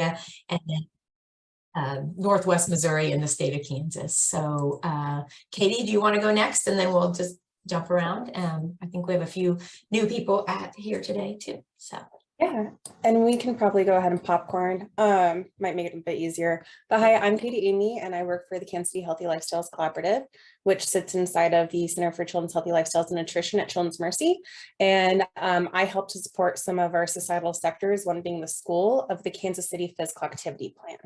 area, and then Northwest Missouri and the state of Kansas. So Katie, do you want to go next? And then we'll just jump around. I think we have a few new people here today too. So yeah, and we can probably go ahead and popcorn. Might make it a bit easier. But hi, I'm Katie Amy, and I work for the Kansas City Healthy Lifestyles Collaborative, which sits inside of the Center for Children's Healthy Lifestyles and Nutrition at Children's Mercy. And I help to support some of our societal sectors, one being the school of the Kansas City Physical Activity Plan.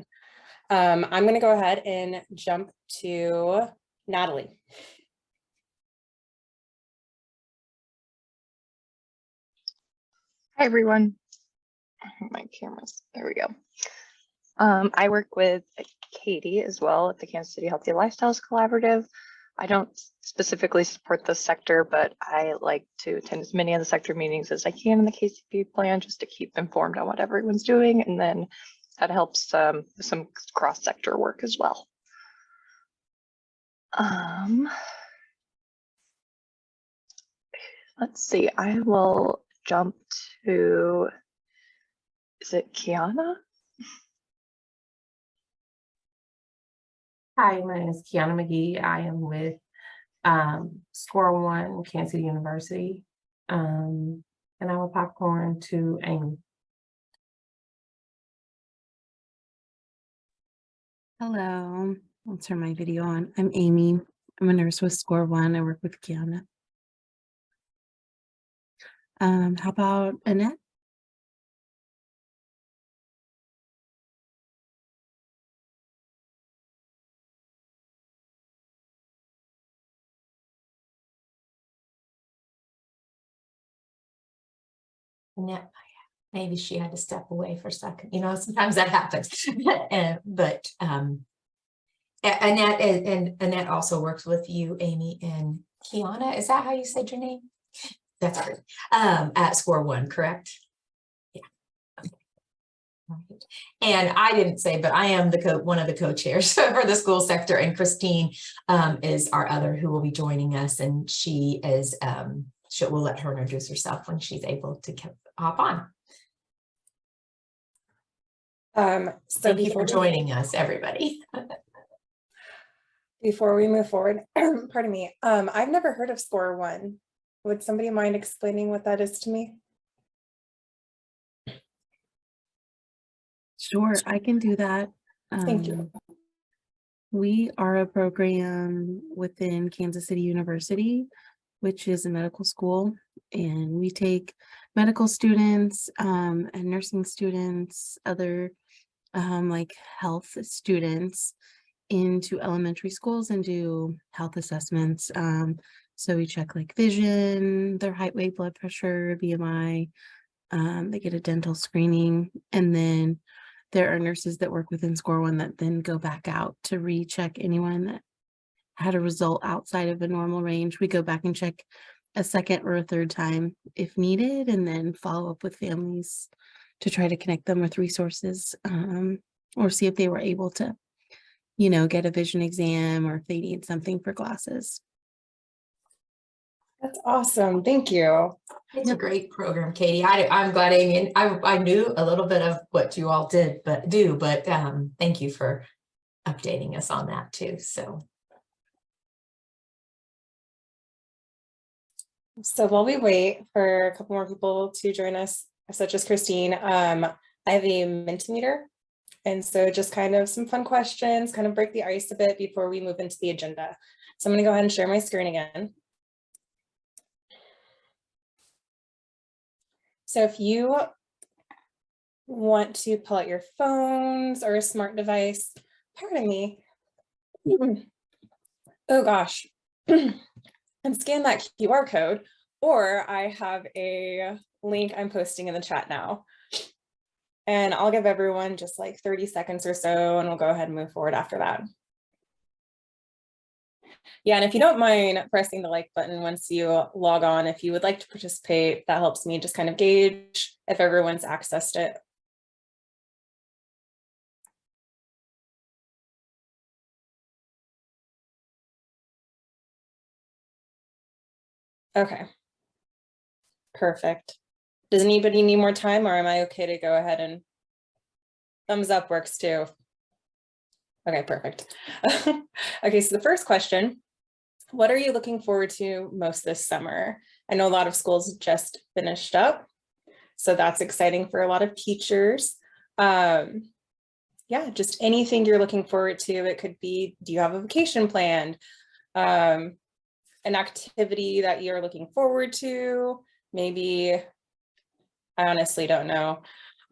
I'm going to go ahead and jump to Natalie. Hi, everyone. My camera's, there we go. I work with Katie as well at the Kansas City Healthy Lifestyles Collaborative. I don't specifically support this sector, but I like to attend as many of the sector meetings as I can in the KCP plan just to keep informed on what everyone's doing. And then that helps with some cross-sector work as well. Let's see, I will jump to, is it Kiana? Hi, my name is Kiana McGee. I am with Score One, Kansas City University. And I will popcorn to Amy. Hello, I'll turn my video on. I'm Amy. I'm a nurse with Score One. I work with Kiana. How about Annette? Annette, maybe she had to step away for a second. You know, sometimes that happens. But Annette and Annette also works with you, Amy, and Kiana. Is that how you said your name? That's right. At Score One, correct? Yeah. Okay. Right. And I didn't say, but I am one of the co-chairs for the school sector, and Christine is our other who will be joining us, and she is. We'll let her introduce herself when she's able to hop on. So thank you for joining us, everybody. Before we move forward, pardon me, I've never heard of Score One. Would somebody mind explaining what that is to me? Sure, I can do that. Thank you. We are a program within Kansas City University, which is a medical school, and we take medical students and nursing students, other like health students into elementary schools and do health assessments. So we check like vision, their height, weight, blood pressure, BMI. They get a dental screening, and then there are nurses that work within Score One that then go back out to recheck anyone that had a result outside of a normal range. We go back and check a second or a third time if needed, and then follow up with families to try to connect them with resources, or see if they were able to, you know, get a vision exam or if they need something for glasses. That's awesome. Thank you. It's a great program, Katie. I'm glad Amy, I knew a little bit of what you all did, but thank you for updating us on that too. So while we wait for a couple more people to join us, such as Christine, I have a Mentimeter. And so just kind of some fun questions, kind of break the ice a bit before we move into the agenda. So I'm going to go ahead and share my screen again. So if you want to pull out your phones or a smart device, pardon me, oh gosh, and scan that QR code, or I have a link I'm posting in the chat now. And I'll give everyone just like 30 seconds or so, and we'll go ahead and move forward after that. Yeah, and if you don't mind pressing the like button once you log on, if you would like to participate, that helps me just kind of gauge if everyone's accessed it. Okay, perfect. Does anybody need more time, or am I okay to go ahead and Thumbs up works too. Okay, perfect. Okay, so the first question, what are you looking forward to most this summer? I know a lot of schools just finished up, so that's exciting for a lot of teachers. Yeah, just anything you're looking forward to. It could be, do you have a vacation planned? An activity that you're looking forward to? Maybe, I honestly don't know.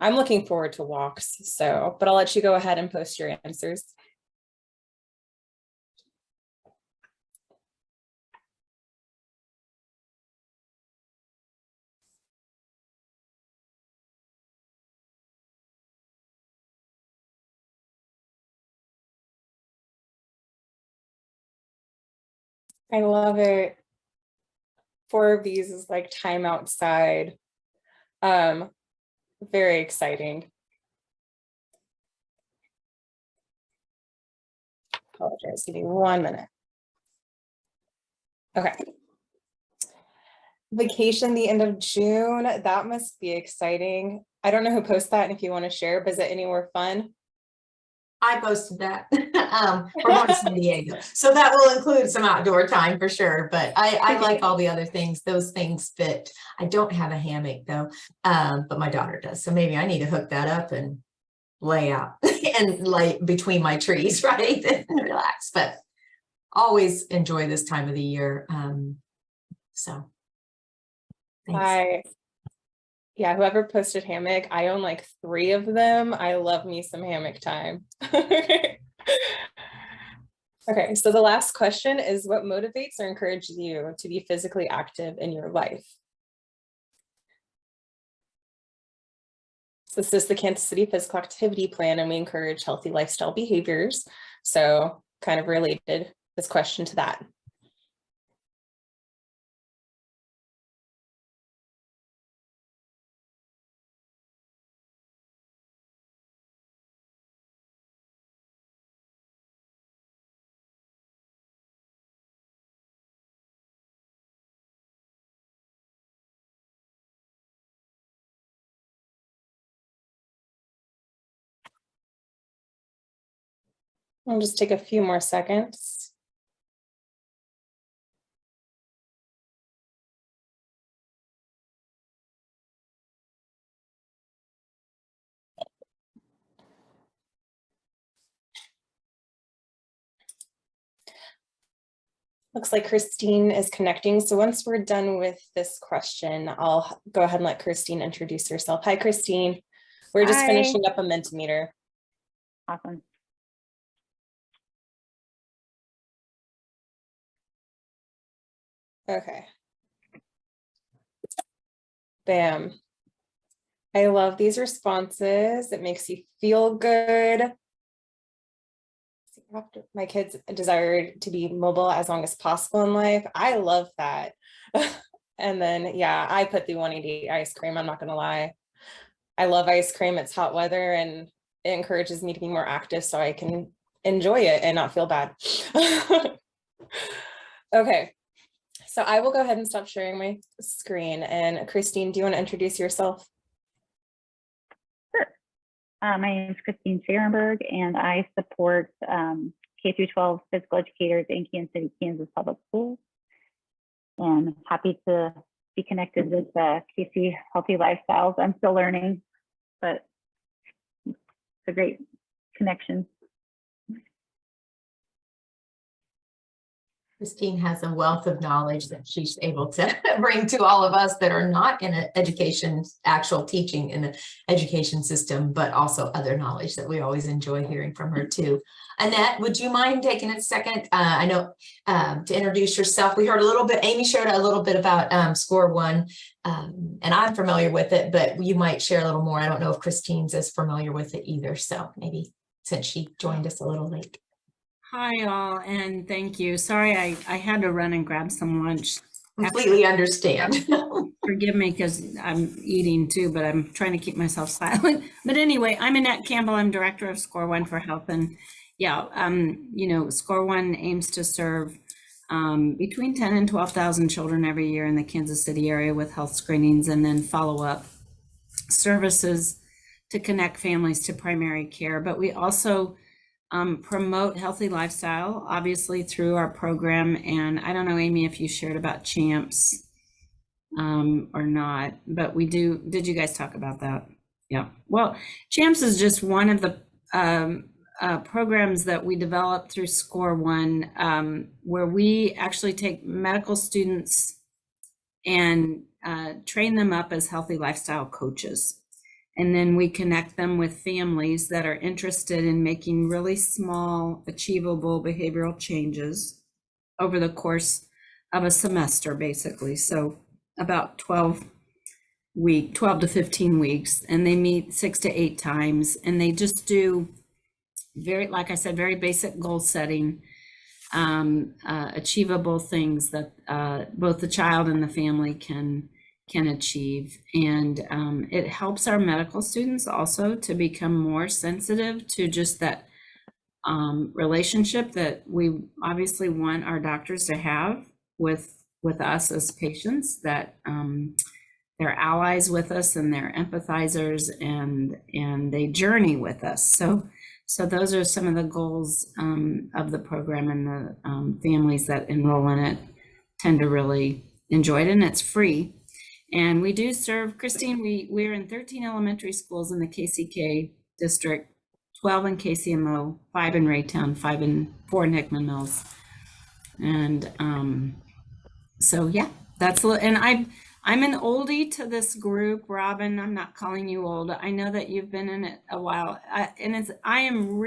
I'm looking forward to walks, so, but I'll let you go ahead and post your answers. I love it. 4 of these is like time outside. Very exciting. Apologize, give me 1 minute. Okay. Vacation the end of June, that must be exciting. I don't know who posted that and if you want to share, but is it anywhere fun? I posted that. We're going to San Diego. So that will include some outdoor time for sure. But I like all the other things. Those things fit. I don't have a hammock though, but my daughter does. So maybe I need to hook that up and lay out and lay between my trees, right? And relax. But always enjoy this time of the year. So thanks. Yeah, whoever posted hammock, I own like 3 of them. I love me some hammock time. Okay, so the last question is, what motivates or encourages you to be physically active in your life? So this is the Kansas City Physical Activity Plan, and we encourage healthy lifestyle behaviors. So kind of related this question to that. I'll just take a few more seconds. Looks like Christine is connecting. So once we're done with this question, I'll go ahead and let Christine introduce herself. Hi, Christine. We're just Hi. finishing up a Mentimeter. Awesome. Okay. Bam. I love these responses. It makes you feel good. My kids desire to be mobile as long as possible in life. I love that. And then, yeah, I put the 180 ice cream. I'm not going to lie. I love ice cream. It's hot weather and it encourages me to be more active so I can enjoy it and not feel bad. Okay. So I will go ahead and stop sharing my screen. And Christine, do you want to introduce yourself? Sure. My name is Christine Scherenberg, and I support K-12 physical educators in Kansas City, Kansas Public Schools. And happy to be connected with KC Healthy Lifestyles. I'm still learning, but it's a great connection. Christine has a wealth of knowledge that she's able to bring to all of us that are not in an education, actual teaching in the education system, but also other knowledge that we always enjoy hearing from her too. Annette, would you mind taking a second? I know to introduce yourself. We heard a little bit, Amy shared a little bit about Score One, and I'm familiar with it, but you might share a little more. I don't know if Christine's as familiar with it either. So maybe since she joined us a little late. Hi all, and thank you. Sorry, I had to run and grab some lunch. Completely understand. Forgive me because I'm eating too, but I'm trying to keep myself silent. But anyway, I'm Annette Campbell. I'm director of Score One for Health, and yeah, you know, Score One aims to serve between 10 and 12,000 children every year in the Kansas City area with health screenings and then follow-up services to connect families to primary care. But we also promote healthy lifestyle, obviously through our program. And I don't know, Amy, if you shared about CHAMPS or not, but we do. Did you guys talk about that? Yeah. Well, CHAMPS is just one of the programs that we developed through Score One, where we actually take medical students and train them up as healthy lifestyle coaches. And then we connect them with families that are interested in making really small, achievable behavioral changes over the course of a semester, basically. So about 12 to 15 weeks, and they meet 6 to 8 times, and they just do very, like I said, very basic goal setting, achievable things that both the child and the family can achieve. And it helps our medical students also to become more sensitive to just that relationship that we obviously want our doctors to have with us as patients, that they're allies with us and they're empathizers, and they journey with us. So those are some of the goals of the program, and the families that enroll in it tend to really enjoy it, and it's free. And we do serve, Christine, we're in 13 elementary schools in the KCK district, 12 in KCMO, 5 in Raytown, 4 in Hickman Mills. And so yeah, and I'm an oldie to this group, Robin. I'm not calling you old. I know that you've been in it a while, I am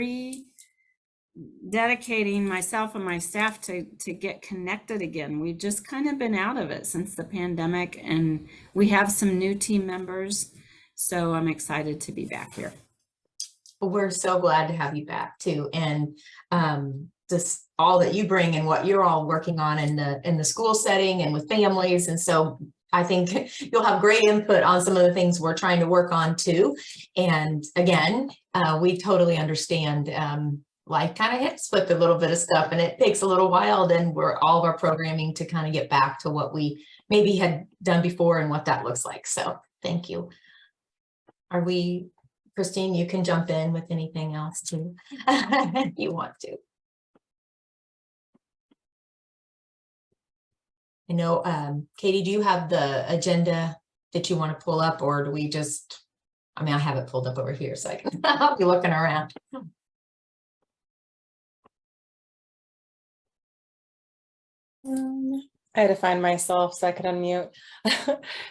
dedicating myself and my staff to get connected again. We've just kind of been out of it since the pandemic, and we have some new team members. So I'm excited to be back here. We're so glad to have you back too. And just all that you bring and what you're all working on in the school setting and with families. And so I think you'll have great input on some of the things we're trying to work on too. And again, we totally understand life kind of hits with a little bit of stuff, and it takes a little while then all of our programming to kind of get back to what we maybe had done before and what that looks like. So thank you. Christine, you can jump in with anything else too if you want to. I know, Katie, do you have the agenda that you want to pull up, or do we just, I have it pulled up over here so I can I'll be looking around. I had to find myself so I could unmute.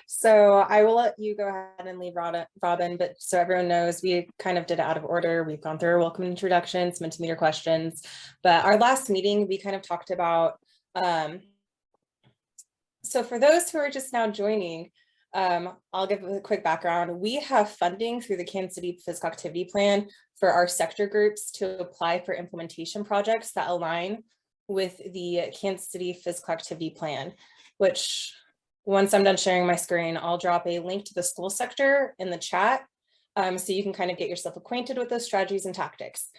So I will let you go ahead and leave Robin, but so everyone knows, we kind of did it out of order. We've gone through our welcome introductions, Mentimeter questions, but our last meeting, we kind of talked about, so for those who are just now joining, I'll give a quick background. We have funding through the Kansas City Physical Activity Plan for our sector groups to apply for implementation projects that align with the Kansas City Physical Activity Plan, which once I'm done sharing my screen, I'll drop a link to the school sector in the chat, so you can kind of get yourself acquainted with those strategies and tactics.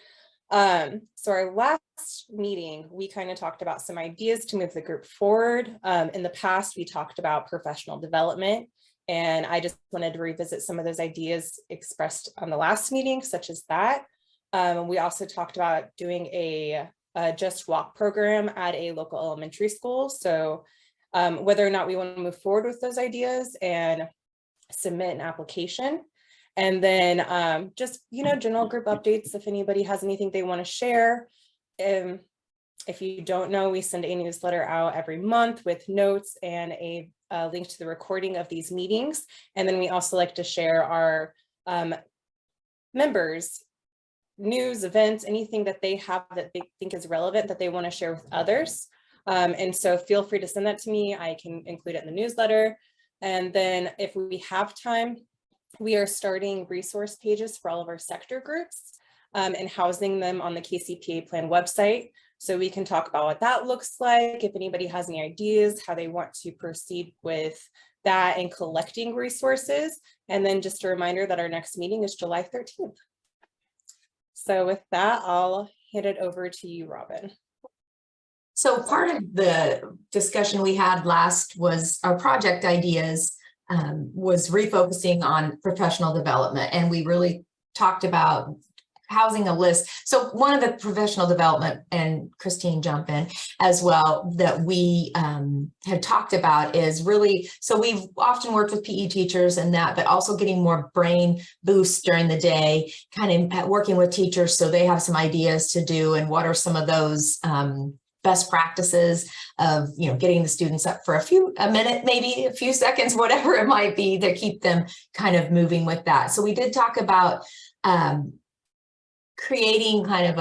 So our last meeting, we kind of talked about some ideas to move the group forward. In the past, we talked about professional development, and I just wanted to revisit some of those ideas expressed on the last meeting, such as that. We also talked about doing a Just Walk program at a local elementary school. So whether or not we want to move forward with those ideas and submit an application. And then just, general group updates, if anybody has anything they want to share. If you don't know, we send a newsletter out every month with notes and a link to the recording of these meetings. And then we also like to share our members' news, events, anything that they have that they think is relevant that they want to share with others. And so feel free to send that to me. I can include it in the newsletter. And then if we have time, we are starting resource pages for all of our sector groups and housing them on the KCPA Plan website. So we can talk about what that looks like, if anybody has any ideas, how they want to proceed with that and collecting resources. And then just a reminder that our next meeting is July 13th. So with that, I'll hand it over to you, Robin. So part of the discussion we had last was our project ideas. was refocusing on professional development, and we really talked about housing a list. So one of the professional development, and Christine jump in as well, that we had talked about is really, so we've often worked with PE teachers and that, but also getting more brain boosts during the day, kind of working with teachers so they have some ideas to do, and what are some of those best practices of, you know, getting the students up for a minute, maybe a few seconds, whatever it might be, to keep them kind of moving with that. So we did talk about creating kind of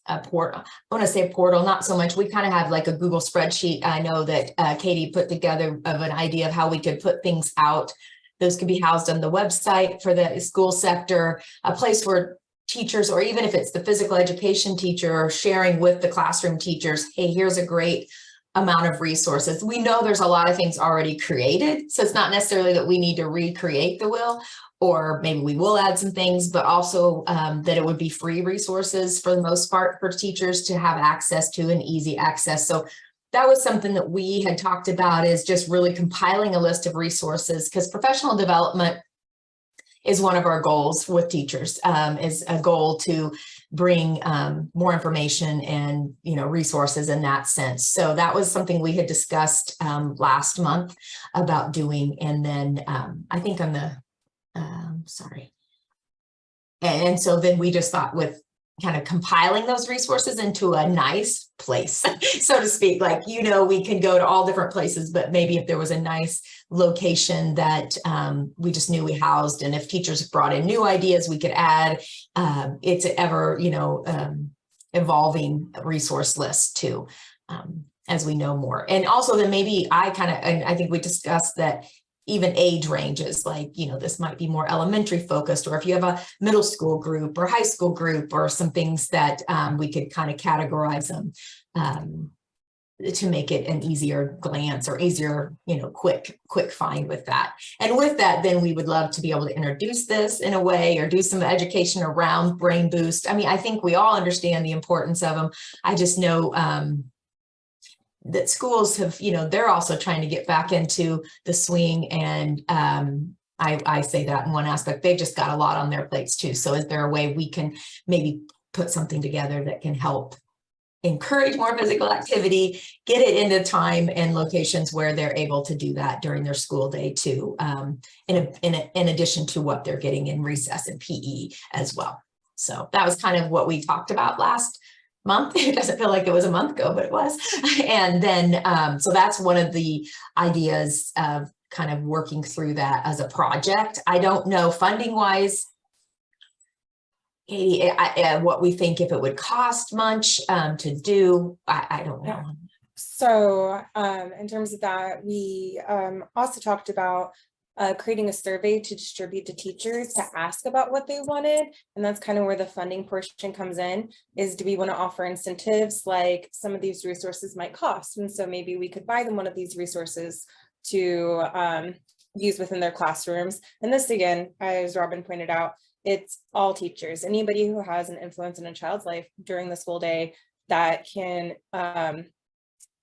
a portal. I want to say a portal, not so much. We kind of have like a Google spreadsheet. I know that Katie put together of an idea of how we could put things out. Those could be housed on the website for the school sector, a place where teachers, or even if it's the physical education teacher, sharing with the classroom teachers, hey, here's a great amount of resources. We know there's a lot of things already created, so it's not necessarily that we need to recreate the wheel, or maybe we will add some things, but also that it would be free resources for the most part for teachers to have access to, and easy access. So that was something that we had talked about, is just really compiling a list of resources, because professional development is one of our goals with teachers, is a goal to bring more information and, you know, resources in that sense. So that was something we had discussed last month about doing. And then I think on the, sorry. And so then we just thought with kind of compiling those resources into a nice place, so to speak, like, you know, we can go to all different places, but maybe if there was a nice location that we just knew we housed, and if teachers brought in new ideas, we could add, it's an ever, you know, evolving resource list too, as we know more. And also then maybe and I think we discussed that even age ranges, like, you know, this might be more elementary focused, or if you have a middle school group or high school group, or some things that we could kind of categorize them to make it an easier glance, or easier, you know, quick find with that. And with that, then we would love to be able to introduce this in a way, or do some education around Brain Boost. I mean, I think we all understand the importance of them. I just know that schools have, you know, they're also trying to get back into the swing, and I say that in one aspect, they've just got a lot on their plates too. So is there a way we can maybe put something together that can help encourage more physical activity, get it into time and locations where they're able to do that during their school day too, in addition to what they're getting in recess and PE as well. So that was kind of what we talked about last month. It doesn't feel like it was a month ago, but it was. And then, so that's one of the ideas of kind of working through that as a project. I don't know funding wise, Katie, what we think, if it would cost much to do, I don't know. So in terms of that, we also talked about creating a survey to distribute to teachers to ask about what they wanted. And that's kind of where the funding portion comes in, is do we want to offer incentives, like some of these resources might cost. And so maybe we could buy them one of these resources to use within their classrooms. And this, again, as Robin pointed out, it's all teachers, anybody who has an influence in a child's life during the school day that can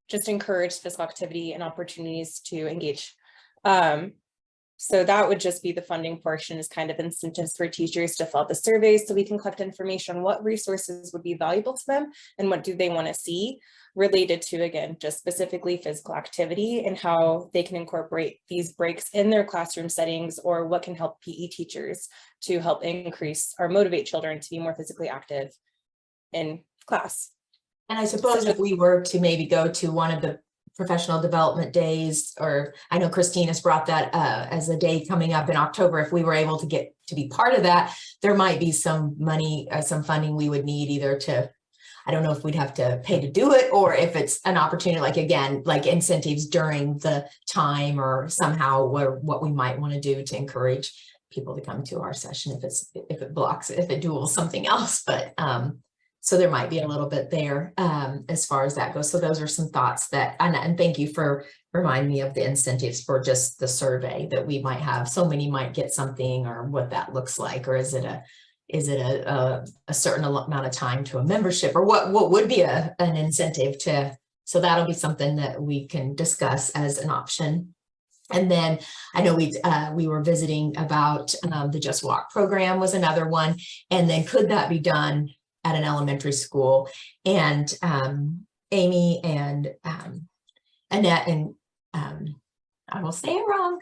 just encourage physical activity and opportunities to engage. So that would just be the funding portion, is kind of incentives for teachers to fill out the surveys, so we can collect information on what resources would be valuable to them and what do they want to see related to, again, just specifically physical activity, and how they can incorporate these breaks in their classroom settings, or what can help PE teachers to help increase or motivate children to be more physically active in class. And I suppose if we were to maybe go to one of the professional development days, or I know Christine has brought that as a day coming up in October, if we were able to get to be part of that, there might be some money, some funding we would need, either to, I don't know if we'd have to pay to do it, or if it's an opportunity, like, again, like incentives during the time, or somehow what we might want to do to encourage people to come to our session, if it duels something else. But so there might be a little bit there as far as that goes. So those are some thoughts that, and thank you for reminding me of the incentives for just the survey that we might have. So many might get something, or what that looks like, or is it a certain amount of time to a membership, or what would be an incentive to, so that'll be something that we can discuss as an option. And then I know we were visiting about the Just Walk program was another one. And then could that be done at an elementary school? And Amy and Annette and I will say it wrong.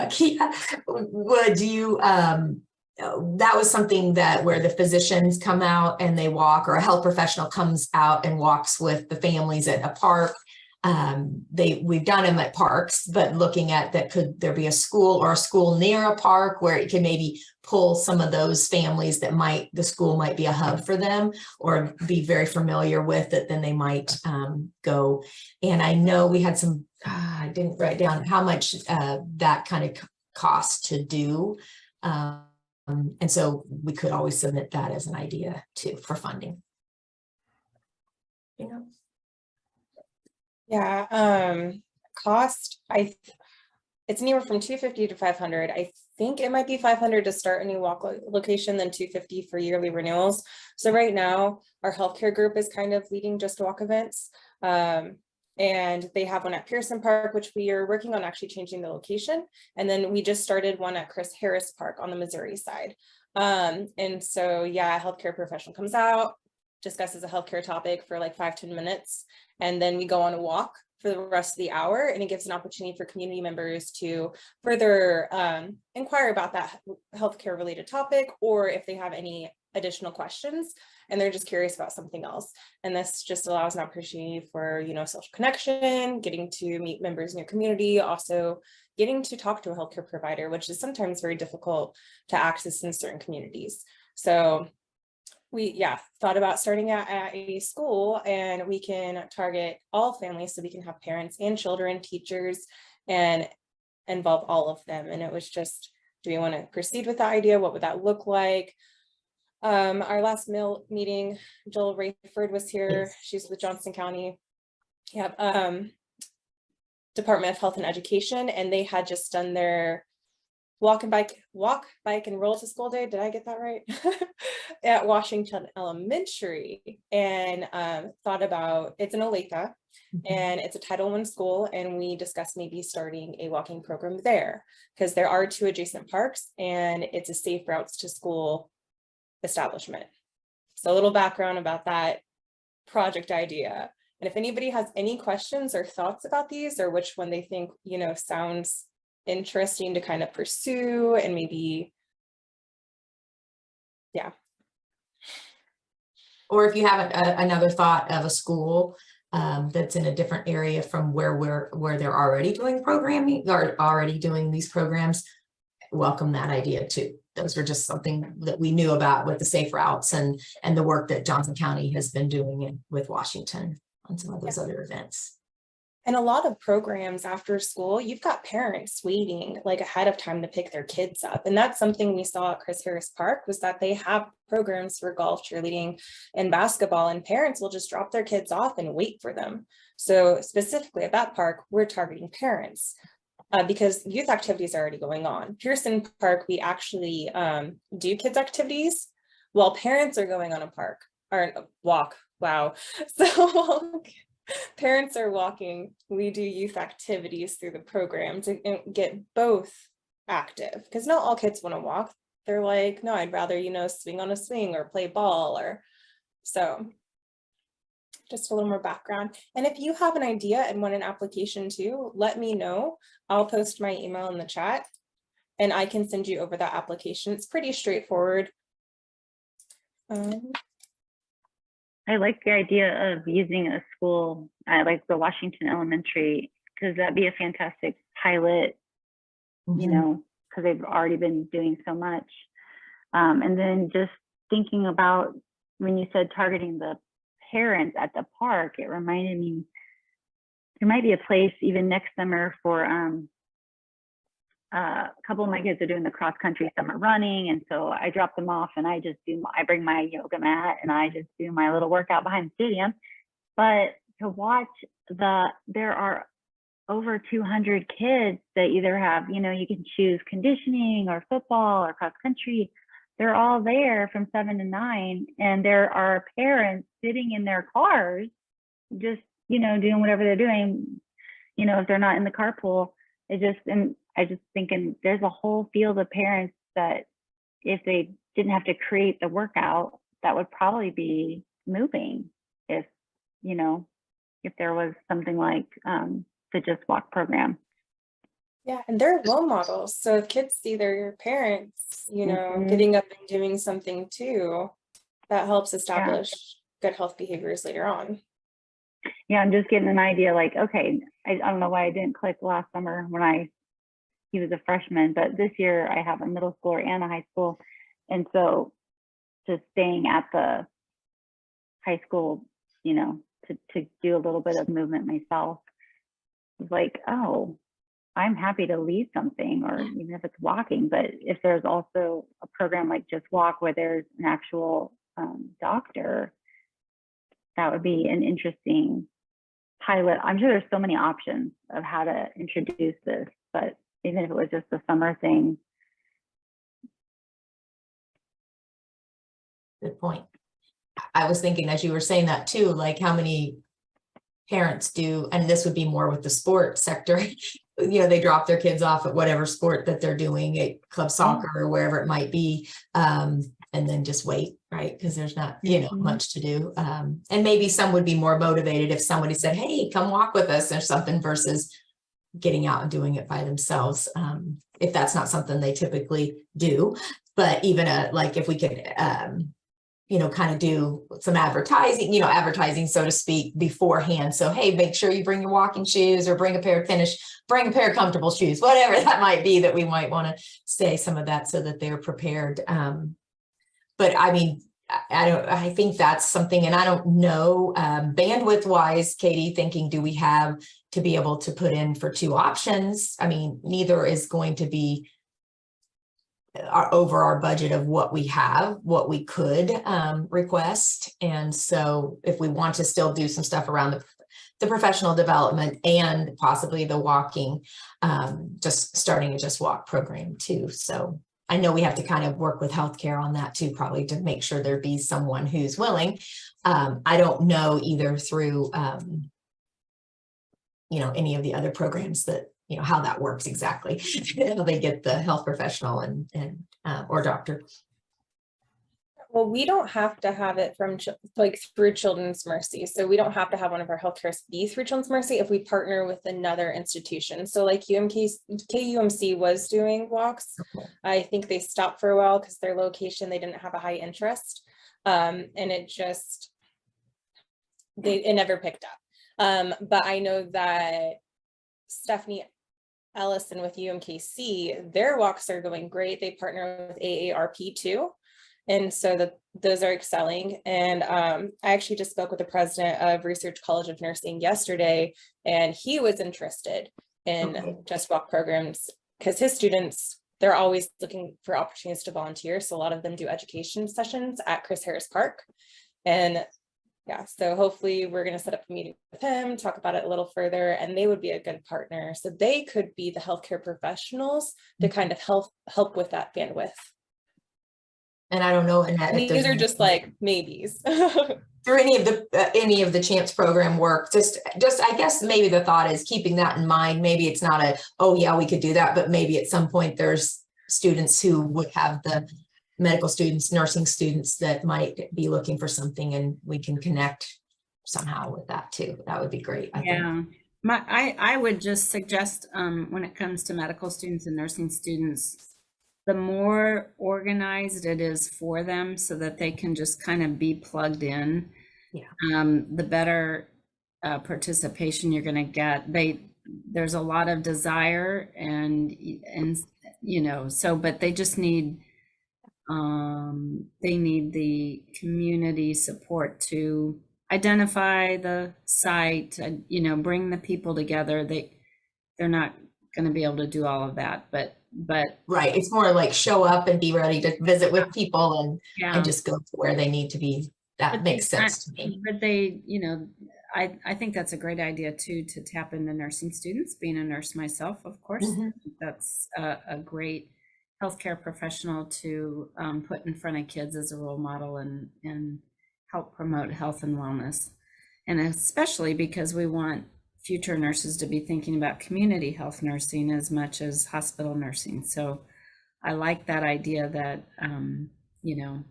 Kia, would you, that was something that where the physicians come out and they walk, or a health professional comes out and walks with the families at a park. We've done them at parks, but looking at that, could there be a school near a park where it can maybe pull some of those families that the school might be a hub for them or be very familiar with it, then they might go. And I know we had some, I didn't write down how much that kind of costs to do. And so we could always submit that as an idea too for funding. You know? Yeah, cost, it's anywhere from $250 to $500. I think it might be $500 to start a new walk location, then $250 for yearly renewals. So right now, our healthcare group is kind of leading Just Walk events. And they have one at Pearson Park, which we are working on actually changing the location. And then we just started one at Chris Harris Park on the Missouri side. And so, yeah, a healthcare professional comes out, discusses a healthcare topic for like 5-10 minutes, and then we go on a walk for the rest of the hour, and it gives an opportunity for community members to further inquire about that healthcare related topic, or if they have any additional questions and they're just curious about something else. And this just allows an opportunity for, you know, social connection, getting to meet members in your community, also getting to talk to a healthcare provider, which is sometimes very difficult to access in certain communities. So we thought about starting at a school, and we can target all families, so we can have parents and children, teachers, and involve all of them. And it was just, do we want to proceed with that idea? What would that look like? Our last meeting, Jill Rayford was here. Yes. She's with Johnson County Department of Health and Education, and they had just done their walk, bike, and roll to school day. Did I get that right? At Washington Elementary, and thought about, it's in Olathe, and it's a Title I school, and we discussed maybe starting a walking program there because there are 2 adjacent parks, and it's a safe routes to school establishment. So a little background about that project idea. And if anybody has any questions or thoughts about these, or which one they think, you know, sounds interesting to kind of pursue, and maybe, yeah. Or if you have another thought of a school that's in a different area from where they're already doing programming or already doing these programs, welcome that idea too. Those were just something that we knew about with the safe routes and the work that Johnson County has been doing with Washington on some of those other events. And a lot of programs after school, you've got parents waiting like ahead of time to pick their kids up. And that's something we saw at Chris Harris Park, was that they have programs for golf, cheerleading, and basketball, and parents will just drop their kids off and wait for them. So specifically at that park, we're targeting parents because youth activities are already going on. Pearson Park, we actually do kids activities while parents are going on a walk. Wow. So parents are walking, we do youth activities through the program to get both active, because not all kids want to walk. They're like, no, I'd rather, you know, swing on a swing or play ball, or so. Just a little more background. And if you have an idea and want an application too, let me know. I'll post my email in the chat and I can send you over that application. It's pretty straightforward. I like the idea of using a school, like the Washington Elementary, because that'd be a fantastic pilot, you know, because they've already been doing so much. And then just thinking about when you said targeting the parents at the park, it reminded me there might be a place even next summer for a couple of my kids are doing the cross country summer running, and so I drop them off and I bring my yoga mat and I just do my little workout behind the stadium. But to watch there are over 200 kids that either have, you know, you can choose conditioning or football or cross country. They're all there from 7 to 9, and there are parents sitting in their cars, just, you know, doing whatever they're doing, you know, if they're not in the carpool, it just, and I just thinking there's a whole field of parents that if they didn't have to create the workout, that would probably be moving if, you know, if there was something like the Just Walk program. Yeah, and they're role models. So if kids see their parents, you know, Mhm. getting up and doing something too, that helps establish good health behaviors later on. Yeah, I'm just getting an idea like, okay, I don't know why I didn't click last summer when he was a freshman, but this year I have a middle schooler and a high school. And so just staying at the high school, you know, to do a little bit of movement myself was like, oh, I'm happy to lead something, or even if it's walking, but if there's also a program like Just Walk where there's an actual doctor, that would be an interesting pilot. I'm sure there's so many options of how to introduce this, but even if it was just a summer thing. Good point. I was thinking as you were saying that too, like how many parents do, and this would be more with the sport sector, you know, they drop their kids off at whatever sport that they're doing, at club soccer or wherever it might be, and then just wait, right? Because there's not, you know, much to do. And maybe some would be more motivated if somebody said, hey, come walk with us or something, versus getting out and doing it by themselves. If that's not something they typically do, but even like if we could, you know, kind of do some advertising, you know, advertising, so to speak, beforehand. So, hey, make sure you bring your walking shoes, or bring a pair of comfortable shoes, whatever that might be, that we might want to say some of that so that they're prepared. But I mean, I think that's something, and I don't know, bandwidth wise, Katie, thinking, do we have to be able to put in for 2 options? I mean, neither is going to be over our budget of what we have, what we could request. And so if we want to still do some stuff around the professional development and possibly the walking, just starting a Just Walk program too. So I know we have to kind of work with healthcare on that too, probably, to make sure there be someone who's willing. I don't know either through, you know, any of the other programs that, you know, how that works exactly. How they get the health professional and or doctor. Well, we don't have to have it from like through Children's Mercy. So we don't have to have one of our healthcares be through Children's Mercy if we partner with another institution. So like KUMC was doing walks. Okay. I think they stopped for a while because their location, they didn't have a high interest. And it just, it never picked up. But I know that Stephanie Ellison with UMKC, their walks are going great. They partner with AARP too. And so those are excelling. And I actually just spoke with the president of Research College of Nursing yesterday, and he was interested in Just Walk programs because his students, they're always looking for opportunities to volunteer. So a lot of them do education sessions at Chris Harris Park. And yeah, so hopefully we're going to set up a meeting with him, talk about it a little further, and they would be a good partner. So they could be the healthcare professionals to kind of help with that bandwidth. And I don't know, Annette, if These are just like maybes. through any of the CHAMPS program work, just I guess maybe the thought is keeping that in mind. Maybe it's not oh yeah, we could do that, but maybe at some point there's students who would have the medical students, nursing students that might be looking for something, and we can connect somehow with that too. That would be great, I think. I would just suggest when it comes to medical students and nursing students, the more organized it is for them so that they can just kind of be plugged in, the better participation you're going to get. There's a lot of desire and you know, so, but they just need, they need the community support to identify the site and, you know, bring the people together. They're not going to be able to do all of that, but right, it's more like show up and be ready to visit with people and just go to where they need to be. That makes sense to me. But they, you know, I think that's a great idea too, to tap into nursing students. Being a nurse myself, of course, that's a great healthcare professional to put in front of kids as a role model and help promote health and wellness. And especially because we want future nurses to be thinking about community health nursing as much as hospital nursing. So I like that idea that, you know,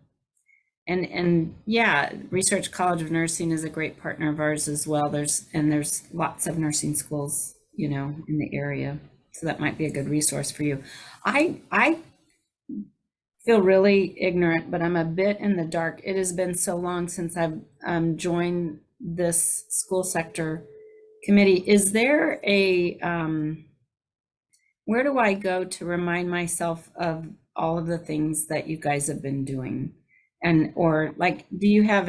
and yeah, Research College of Nursing is a great partner of ours as well. There's lots of nursing schools, you know, in the area. So that might be a good resource for you. I feel really ignorant, but I'm a bit in the dark. It has been so long since I've joined this school sector committee. Is there a, where do I go to remind myself of all of the things that you guys have been doing? And, or like, do you have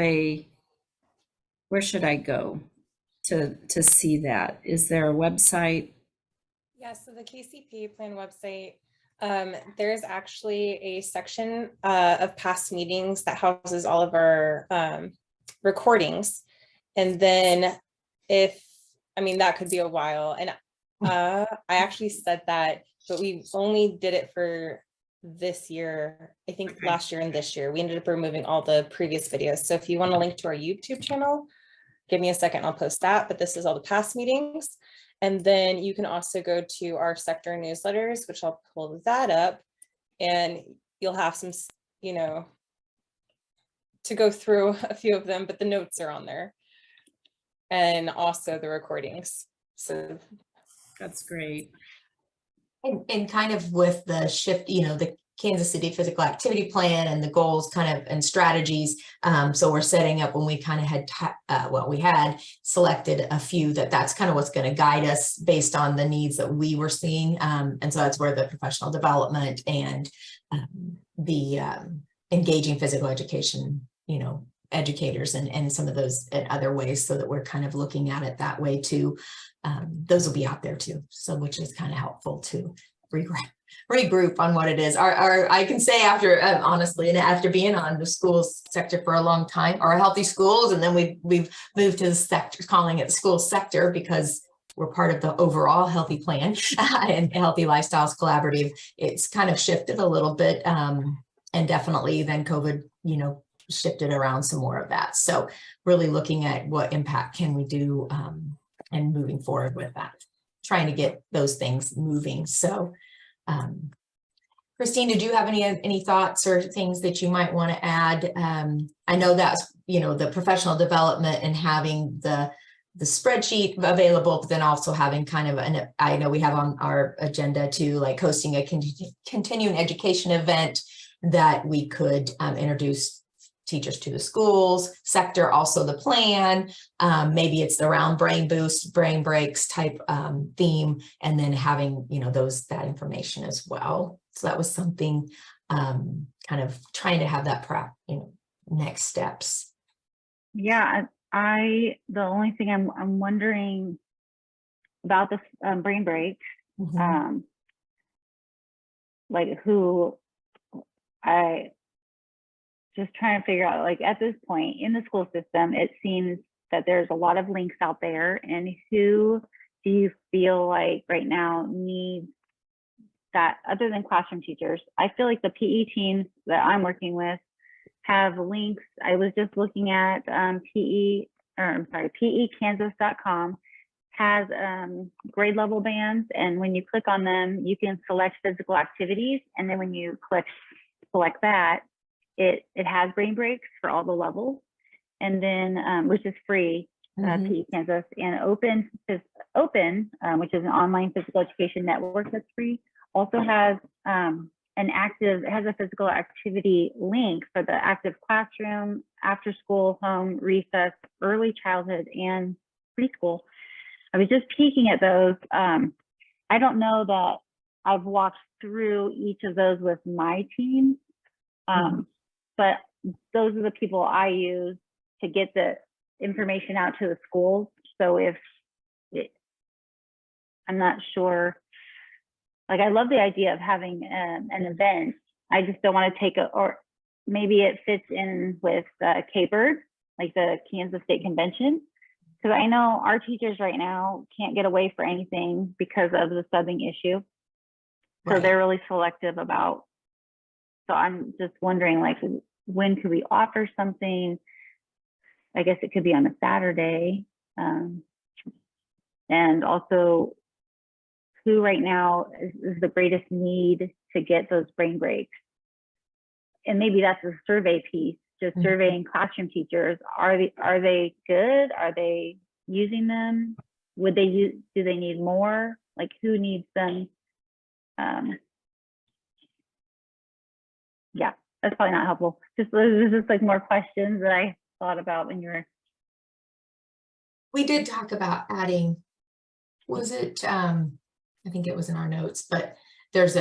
where should I go to see that? Is there a website? Yeah, so the KCP plan website, there's actually a section of past meetings that houses all of our recordings. And then that could be a while. And I actually said that, but we only did it for this year. I think Okay. last year and this year. We ended up removing all the previous videos. So if you want to link to our YouTube channel, give me a second, I'll post that. But this is all the past meetings. And then you can also go to our sector newsletters, which I'll pull that up, and you'll have some, you know, to go through a few of them, but the notes are on there. And also the recordings. So That's great. And kind of with the shift, you know, the Kansas City Physical Activity Plan and the goals kind of and strategies. So we're setting up when we kind of had, we had selected a few that's kind of what's going to guide us based on the needs that we were seeing. And so that's where the professional development and the engaging physical education, you know, educators and some of those in other ways, so that we're kind of looking at it that way too. Those will be out there too. So which is kind of helpful to regroup on what it is. I can say after, honestly, and after being on the schools sector for a long time, our healthy schools, and then we've moved to the sector, calling it the school sector because we're part of the overall healthy plan and Healthy Lifestyles Collaborative. It's kind of shifted a little bit. And definitely then COVID, you know, shifted around some more of that. So really looking at what impact can we do and moving forward with that, trying to get those things moving. So Christine, did you have any thoughts or things that you might want to add? I know that's, you know, the professional development and having the spreadsheet available, but then also having kind of I know we have on our agenda to like hosting a continuing education event that we could introduce teachers to the schools sector, also the plan. Maybe it's around brain boost, brain breaks type theme, and then having, you know, that information as well. So that was something kind of trying to have that prep, you know, next steps. Yeah, the only thing I'm wondering about this brain break, Mhm. like who I just trying to figure out, like at this point in the school system, it seems that there's a lot of links out there, and who do you feel like right now needs that other than classroom teachers? I feel like the PE teams that I'm working with have links. I was just looking at PEKansas.com has grade level bands, and when you click on them, you can select physical activities, and then when you select that, it has brain breaks for all the levels, and then which is free. PE Kansas, and Open, which is an online physical education network that's free, also has it has a physical activity link for the active classroom, after school, home, recess, early childhood, and preschool. I was just peeking at those. I don't know that I've walked through each of those with my team, but those are the people I use to get the information out to the schools. So I'm not sure, like I love the idea of having an event. I just don't want to or maybe it fits in with KBIRD, like the Kansas State Convention. Because I know our teachers right now can't get away for anything because of the subbing issue. So Right. they're really selective about, so I'm just wondering, like, when could we offer something? I guess it could be on a Saturday. And also, who right now is the greatest need to get those brain breaks? And maybe that's a survey piece, just Mhm. surveying classroom teachers. Are they good? Are they using them? Do they need more? Like, who needs them? Yeah, that's probably not helpful. There's just like more questions that I thought about when you were. We did talk about adding, was it, I think it was in our notes, but there's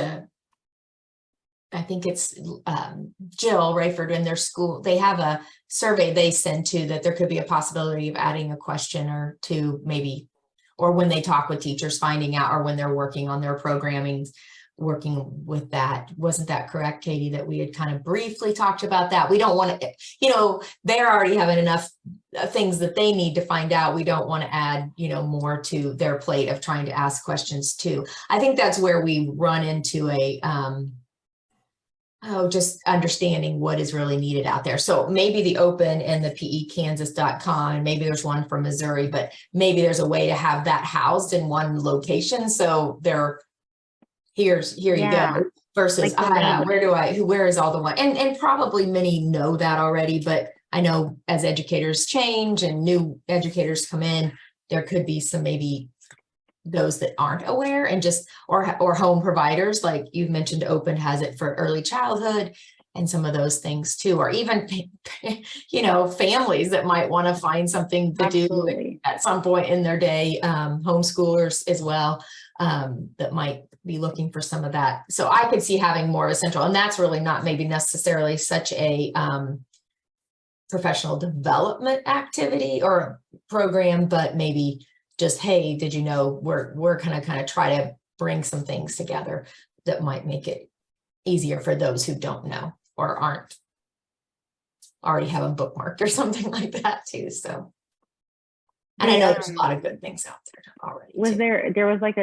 I think it's Jill Rayford in their school, they have a survey they send to that there could be a possibility of adding a question or two maybe, or when they talk with teachers, finding out, or when they're working on their programming, working with that. Wasn't that correct, Katie, that we had kind of briefly talked about that? We don't want to, you know, they're already having enough things that they need to find out. We don't want to add, you know, more to their plate of trying to ask questions too. I think that's where we run into a, just understanding what is really needed out there. So maybe the open and the pekansas.com, and maybe there's one from Missouri, but maybe there's a way to have that housed in one location. So here you go, versus Like where is all the one? And probably many know that already, but I know as educators change and new educators come in, there could be some maybe those that aren't aware, and just or home providers, like you mentioned, Open has it for early childhood and some of those things too, or even you know, families that might want to find something to do at some point in their day, homeschoolers as well, that might be looking for some of that. So I could see having more of a central, and that's really not maybe necessarily such a professional development activity or program, but maybe just, hey, did you know, we're kind of try to bring some things together that might make it easier for those who don't know or aren't already have them bookmarked or something like that too. So, and I know there's a lot of good things out there already. Was there was like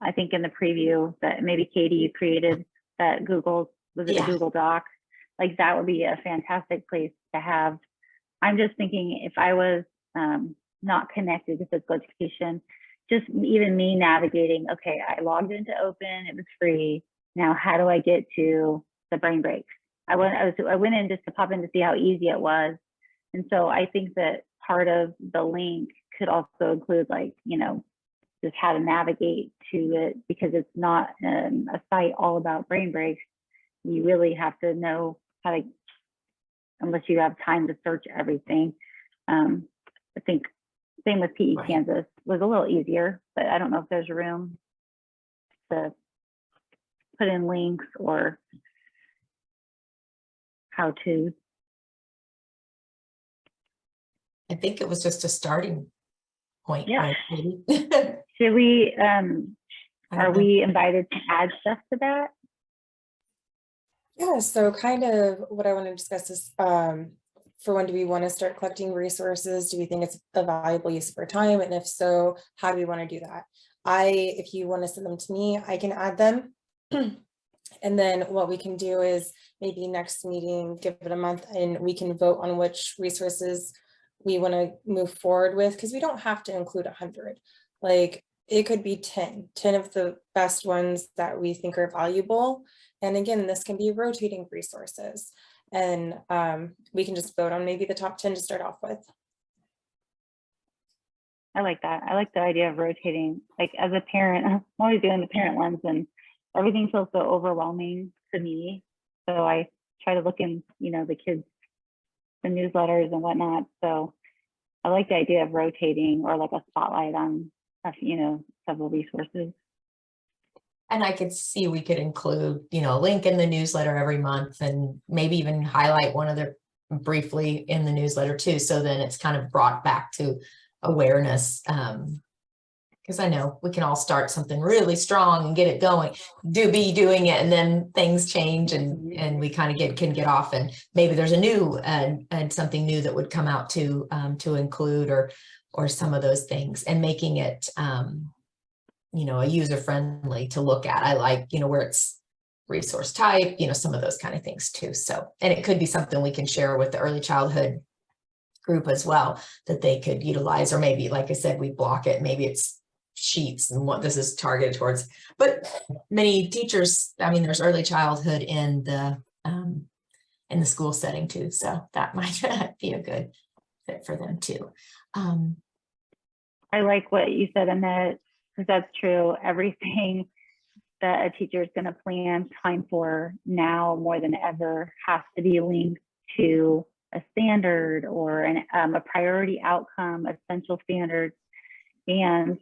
I think in the preview that maybe Katie, you created that Google, was it a Google Doc? Like that would be a fantastic place to have. I'm just thinking if I was not connected to physical education, just even me navigating, okay, I logged into Open, it was free. Now, how do I get to the brain breaks? I went in just to pop in to see how easy it was. And so I think that part of the link could also include, like, you know, just how to navigate to it, because it's not a site all about brain breaks. You really have to know how to, unless you have time to search everything. I think same with PE Kansas was a little easier, but I don't know if there's room to put in links or how to. I think it was just a starting point. Yeah. Right? Should we, are we invited to add stuff to that? Yeah, so kind of what I want to discuss is, for when do we want to start collecting resources? Do we think it's a valuable use of our time? And if so, how do we want to do that? If you want to send them to me, I can add them. And then what we can do is maybe next meeting, give it a month, and we can vote on which resources we want to move forward with, because we don't have to include 100. Like it could be 10 of the best ones that we think are valuable. And again, this can be rotating resources, and we can just vote on maybe the top 10 to start off with. I like that. I like the idea of rotating. Like as a parent, I'm always doing the parent lens, and everything feels so overwhelming to me. So I try to look in, you know, the kids, the newsletters and whatnot. So I like the idea of rotating, or like a spotlight on, you know, several resources. And I could see we could include, you know, a link in the newsletter every month, and maybe even highlight one of the briefly in the newsletter too. So then it's kind of brought back to awareness. Because I know we can all start something really strong and get it going, be doing it, and then things change, and we kind of can get off, and maybe there's a new and something new that would come out to include, or some of those things, and making it you know, a user friendly to look at. I like, you know, where it's resource type, you know, some of those kind of things too. So, and it could be something we can share with the early childhood group as well that they could utilize, or maybe, like I said, we block it, maybe it's sheets and what this is targeted towards. But many teachers, I mean, there's early childhood in the school setting too, so that might be a good fit for them too. I like what you said, Annette, because that's true. Everything that a teacher is going to plan time for now more than ever has to be linked to a standard or a priority outcome, essential standards. And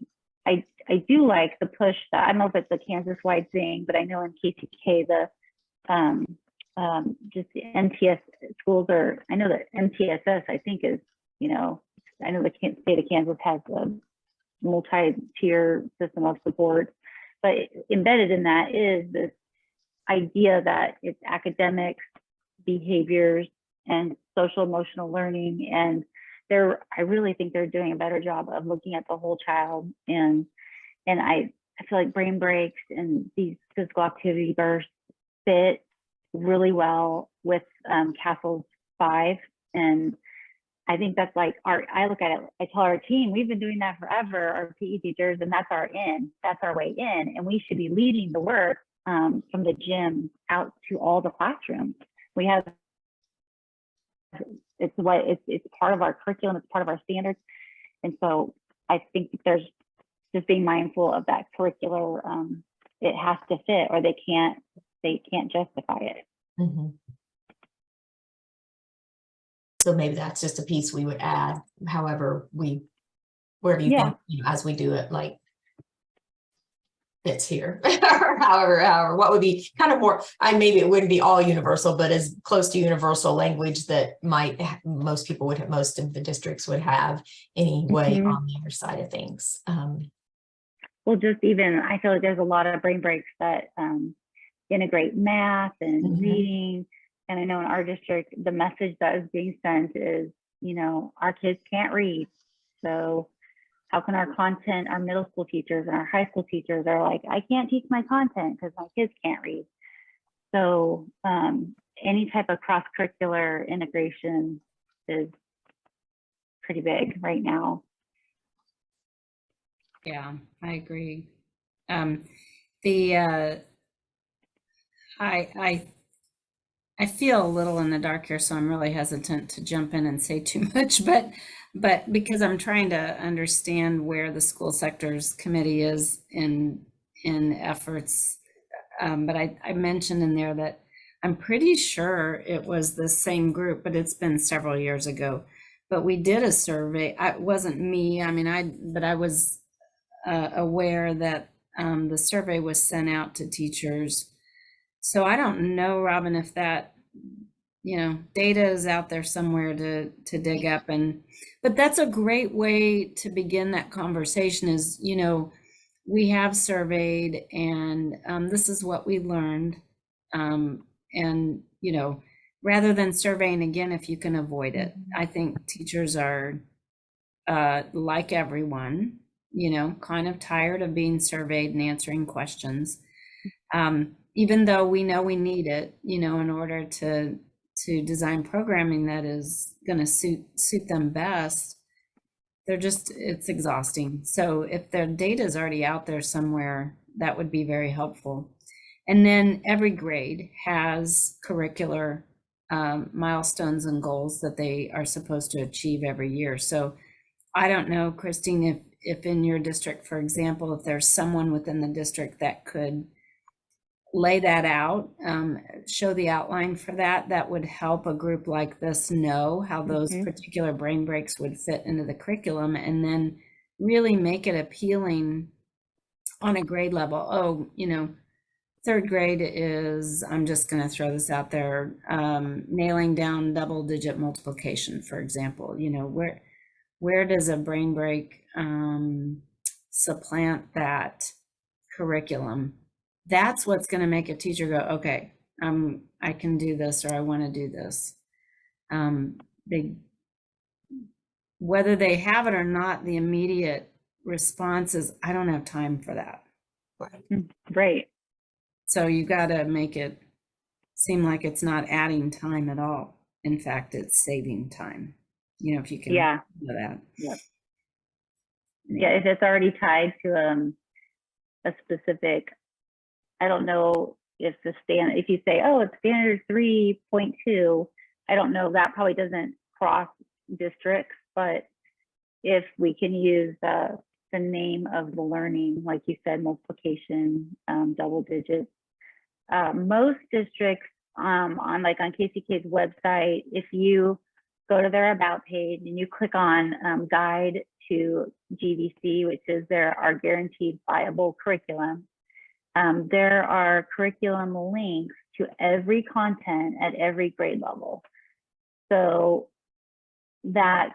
I do like the push that, I don't know if it's a Kansas-wide thing, but I know in KTK, just the MTS schools are, I know that MTSS, I think is, you know, I know the state of Kansas has a multi-tier system of support, but embedded in that is this idea that it's academics, behaviors, and social emotional learning. And I really think they're doing a better job of looking at the whole child. And I feel like brain breaks and these physical activity bursts fit really well with CASEL's 5. And I think that's like I look at it, I tell our team, we've been doing that forever, our PE teachers, and that's our way in. And we should be leading the work from the gym out to all the classrooms. We have, it's part of our curriculum, it's part of our standards. And so I think there's just being mindful of that curricular, it has to fit or they can't justify it. Mm-hmm. So maybe that's just a piece we would add, wherever you think, you know, as we do it, like it's here, or however, what would be kind of more, maybe it wouldn't be all universal, but as close to universal language that most of the districts would have anyway on the other side of things. Well, just even, I feel like there's a lot of brain breaks that integrate math and reading. And I know in our district, the message that is being sent is, you know, our kids can't read. So how can our middle school teachers and our high school teachers are like, I can't teach my content because my kids can't read. So any type of cross-curricular integration is pretty big right now. Yeah, I agree. I feel a little in the dark here, so I'm really hesitant to jump in and say too much, but because I'm trying to understand where the school sector's committee is in efforts. But I mentioned in there that I'm pretty sure it was the same group, but it's been several years ago. But we did a survey. It wasn't me. I mean, but I was aware that the survey was sent out to teachers. So I don't know, Robin, if that, you know, data is out there somewhere to dig up. But that's a great way to begin that conversation is, you know, we have surveyed and this is what we learned. And, you know, rather than surveying again, if you can avoid it, I think teachers are like everyone, you know, kind of tired of being surveyed and answering questions. Even though we know we need it, you know, in order to design programming that is going to suit them best, it's exhausting. So if the data is already out there somewhere, that would be very helpful. And then every grade has curricular milestones and goals that they are supposed to achieve every year. So I don't know, Christine, if in your district, for example, if there's someone within the district that could lay that out, show the outline for that would help a group like this know how those particular brain breaks would fit into the curriculum, and then really make it appealing on a grade level. Oh, you know, third grade is, I'm just going to throw this out there, nailing down double-digit multiplication, for example. You know, where does a brain break supplant that curriculum? That's what's going to make a teacher go, okay, I can do this, or I want to do this. Whether they have it or not, the immediate response is, I don't have time for that. Right. So you got to make it seem like it's not adding time at all. In fact, it's saving time. you know, if you can. Yeah. Do that. Yeah, if it's already tied to a specific, I don't know if if you say, oh, it's standard 3.2, I don't know, that probably doesn't cross districts, but if we can use the name of the learning, like you said, multiplication, double digits, most districts on KCK's website, if you go to their about page and you click on guide to GVC, which is our guaranteed viable curriculum, there are curriculum links to every content at every grade level. So that,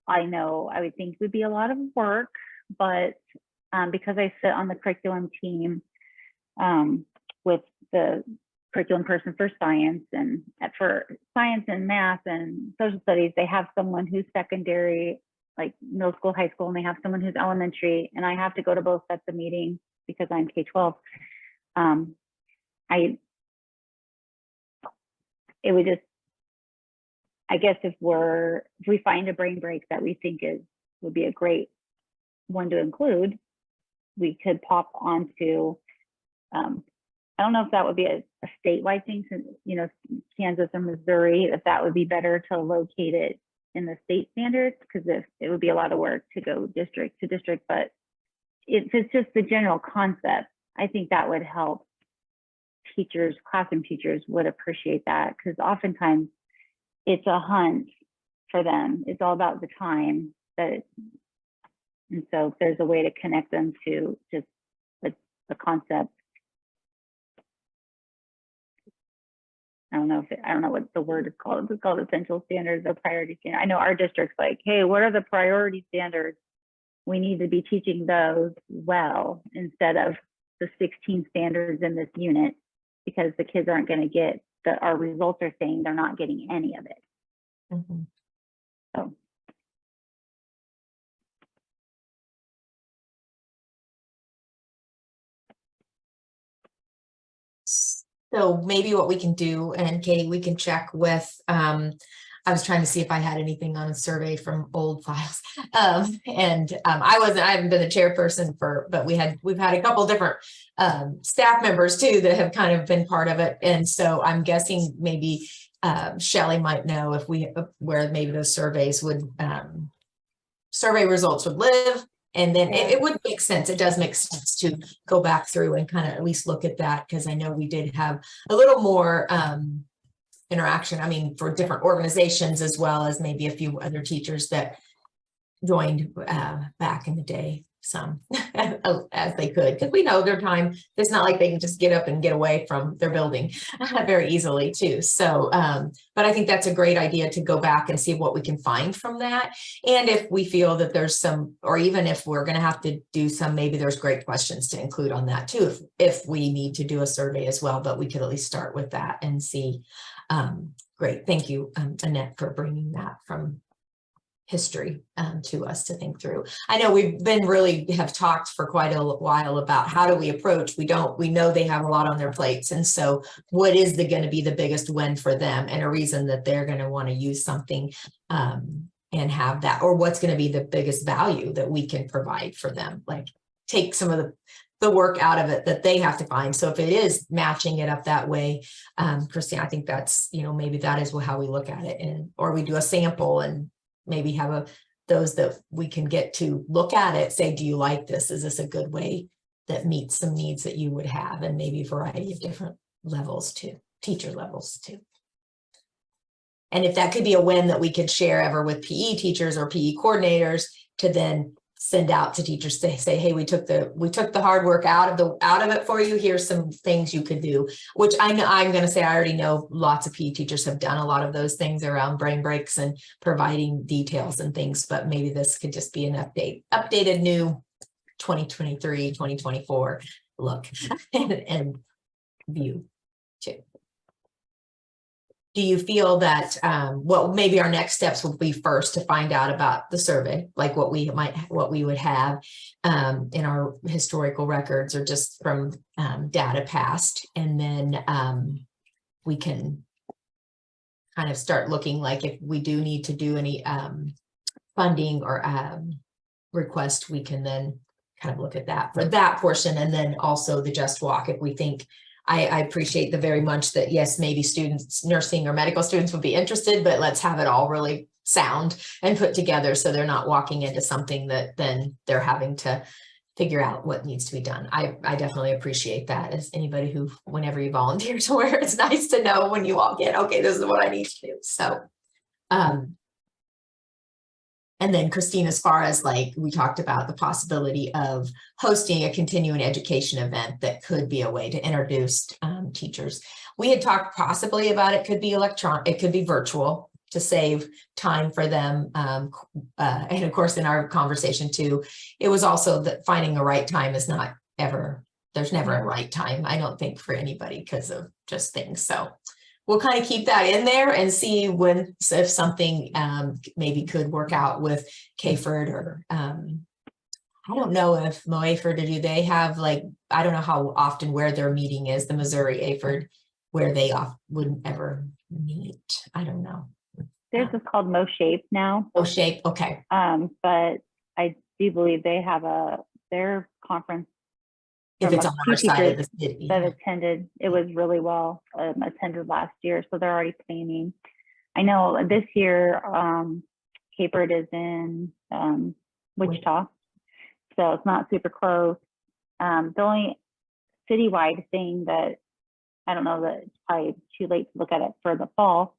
I know, I would think would be a lot of work, but because I sit on the curriculum team with the curriculum person for science and math and social studies, they have someone who's secondary, like middle school, high school, and they have someone who's elementary, and I have to go to both sets of meetings because I'm K-12. It would just, I guess if we find a brain break that we think would be a great one to include, we could pop onto, I don't know if that would be a statewide thing, since, you know, Kansas or Missouri, if that would be better to locate it in the state standards, because it would be a lot of work to go district to district, but if it's just the general concept, I think that would help teachers, classroom teachers would appreciate that, because oftentimes it's a hunt for them. It's all about the time and so if there's a way to connect them to just the concept. I don't know what the word is called. It's called essential standards or priority standards. I know our district's like, hey, what are the priority standards? We need to be teaching those well instead of the 16 standards in this unit, because the kids aren't going to get our results are saying they're not getting any of it. Mhm. So. So maybe what we can do, and Katie, we can check with, I was trying to see if I had anything on a survey from old files. I haven't been the chairperson but we've had a couple different staff members too that have kind of been part of it. And so I'm guessing maybe Shelley might know where maybe those surveys survey results would live. And then it would make sense. It does make sense to go back through and kind of at least look at that, because I know we did have a little more interaction. I mean, for different organizations, as well as maybe a few other teachers that joined back in the day, some as they could, because we know their time. It's not like they can just get up and get away from their building very easily too. So, but I think that's a great idea to go back and see what we can find from that. And if we feel that there's some, or even if we're going to have to do some, maybe there's great questions to include on that too, if we need to do a survey as well, but we could at least start with that and see. Great. Thank you, Annette, for bringing that from history to us to think through. I know we've been have talked for quite a while about how do we approach. We know they have a lot on their plates. And so what is going to be the biggest win for them, and a reason that they're going to want to use something and have that, or what's going to be the biggest value that we can provide for them, like take some of the work out of it that they have to find. So if it is matching it up that way, Christine, I think that's, maybe that is how we look at it, or we do a sample and maybe have those that we can get to look at it, say, do you like this? Is this a good way that meets some needs that you would have? And maybe a variety of different levels too, teacher levels too. And if that could be a win that we could share ever with PE teachers or PE coordinators to then send out to teachers to say, hey, we took the hard work out of it for you. Here's some things you could do, which I'm going to say, I already know lots of PE teachers have done a lot of those things around brain breaks and providing details and things, but maybe this could just be an updated new 2023, 2024 look and view too. Do you feel that, maybe our next steps will be first to find out about the survey, like what we would have in our historical records or just from data past, and then we can kind of start looking like if we do need to do any funding or request, we can then kind of look at that for that portion. And then also the Just Walk, if we think, I appreciate the very much that, yes, maybe students, nursing or medical students would be interested, but let's have it all really sound and put together so they're not walking into something that then they're having to figure out what needs to be done. I definitely appreciate that as anybody who, whenever you volunteer somewhere, it's nice to know when you walk in, okay, this is what I need to do. So, and then Christine, as far as like, we talked about the possibility of hosting a continuing education event that could be a way to introduce teachers. We had talked possibly about it could be electronic, it could be virtual to save time for them. And of course, in our conversation too, it was also that finding a right time is not ever, there's never a right time, I don't think, for anybody because of just things. So we'll kind of keep that in there and see when, if something maybe could work out with CAFERD or I don't know if MOAFERD, do they have like, I don't know how often where their meeting is, the Missouri AFERD, where they wouldn't ever meet. I don't know. Theirs is called MoShape now. MoShape, okay. But I do believe they have their conference If from it's a on few our side of teachers the city. that attended. It was really well attended last year, so they're already planning. I know this year CAFERD is in Wichita, so it's not super close. The only citywide thing that I don't know, that it's probably too late to look at it for the fall,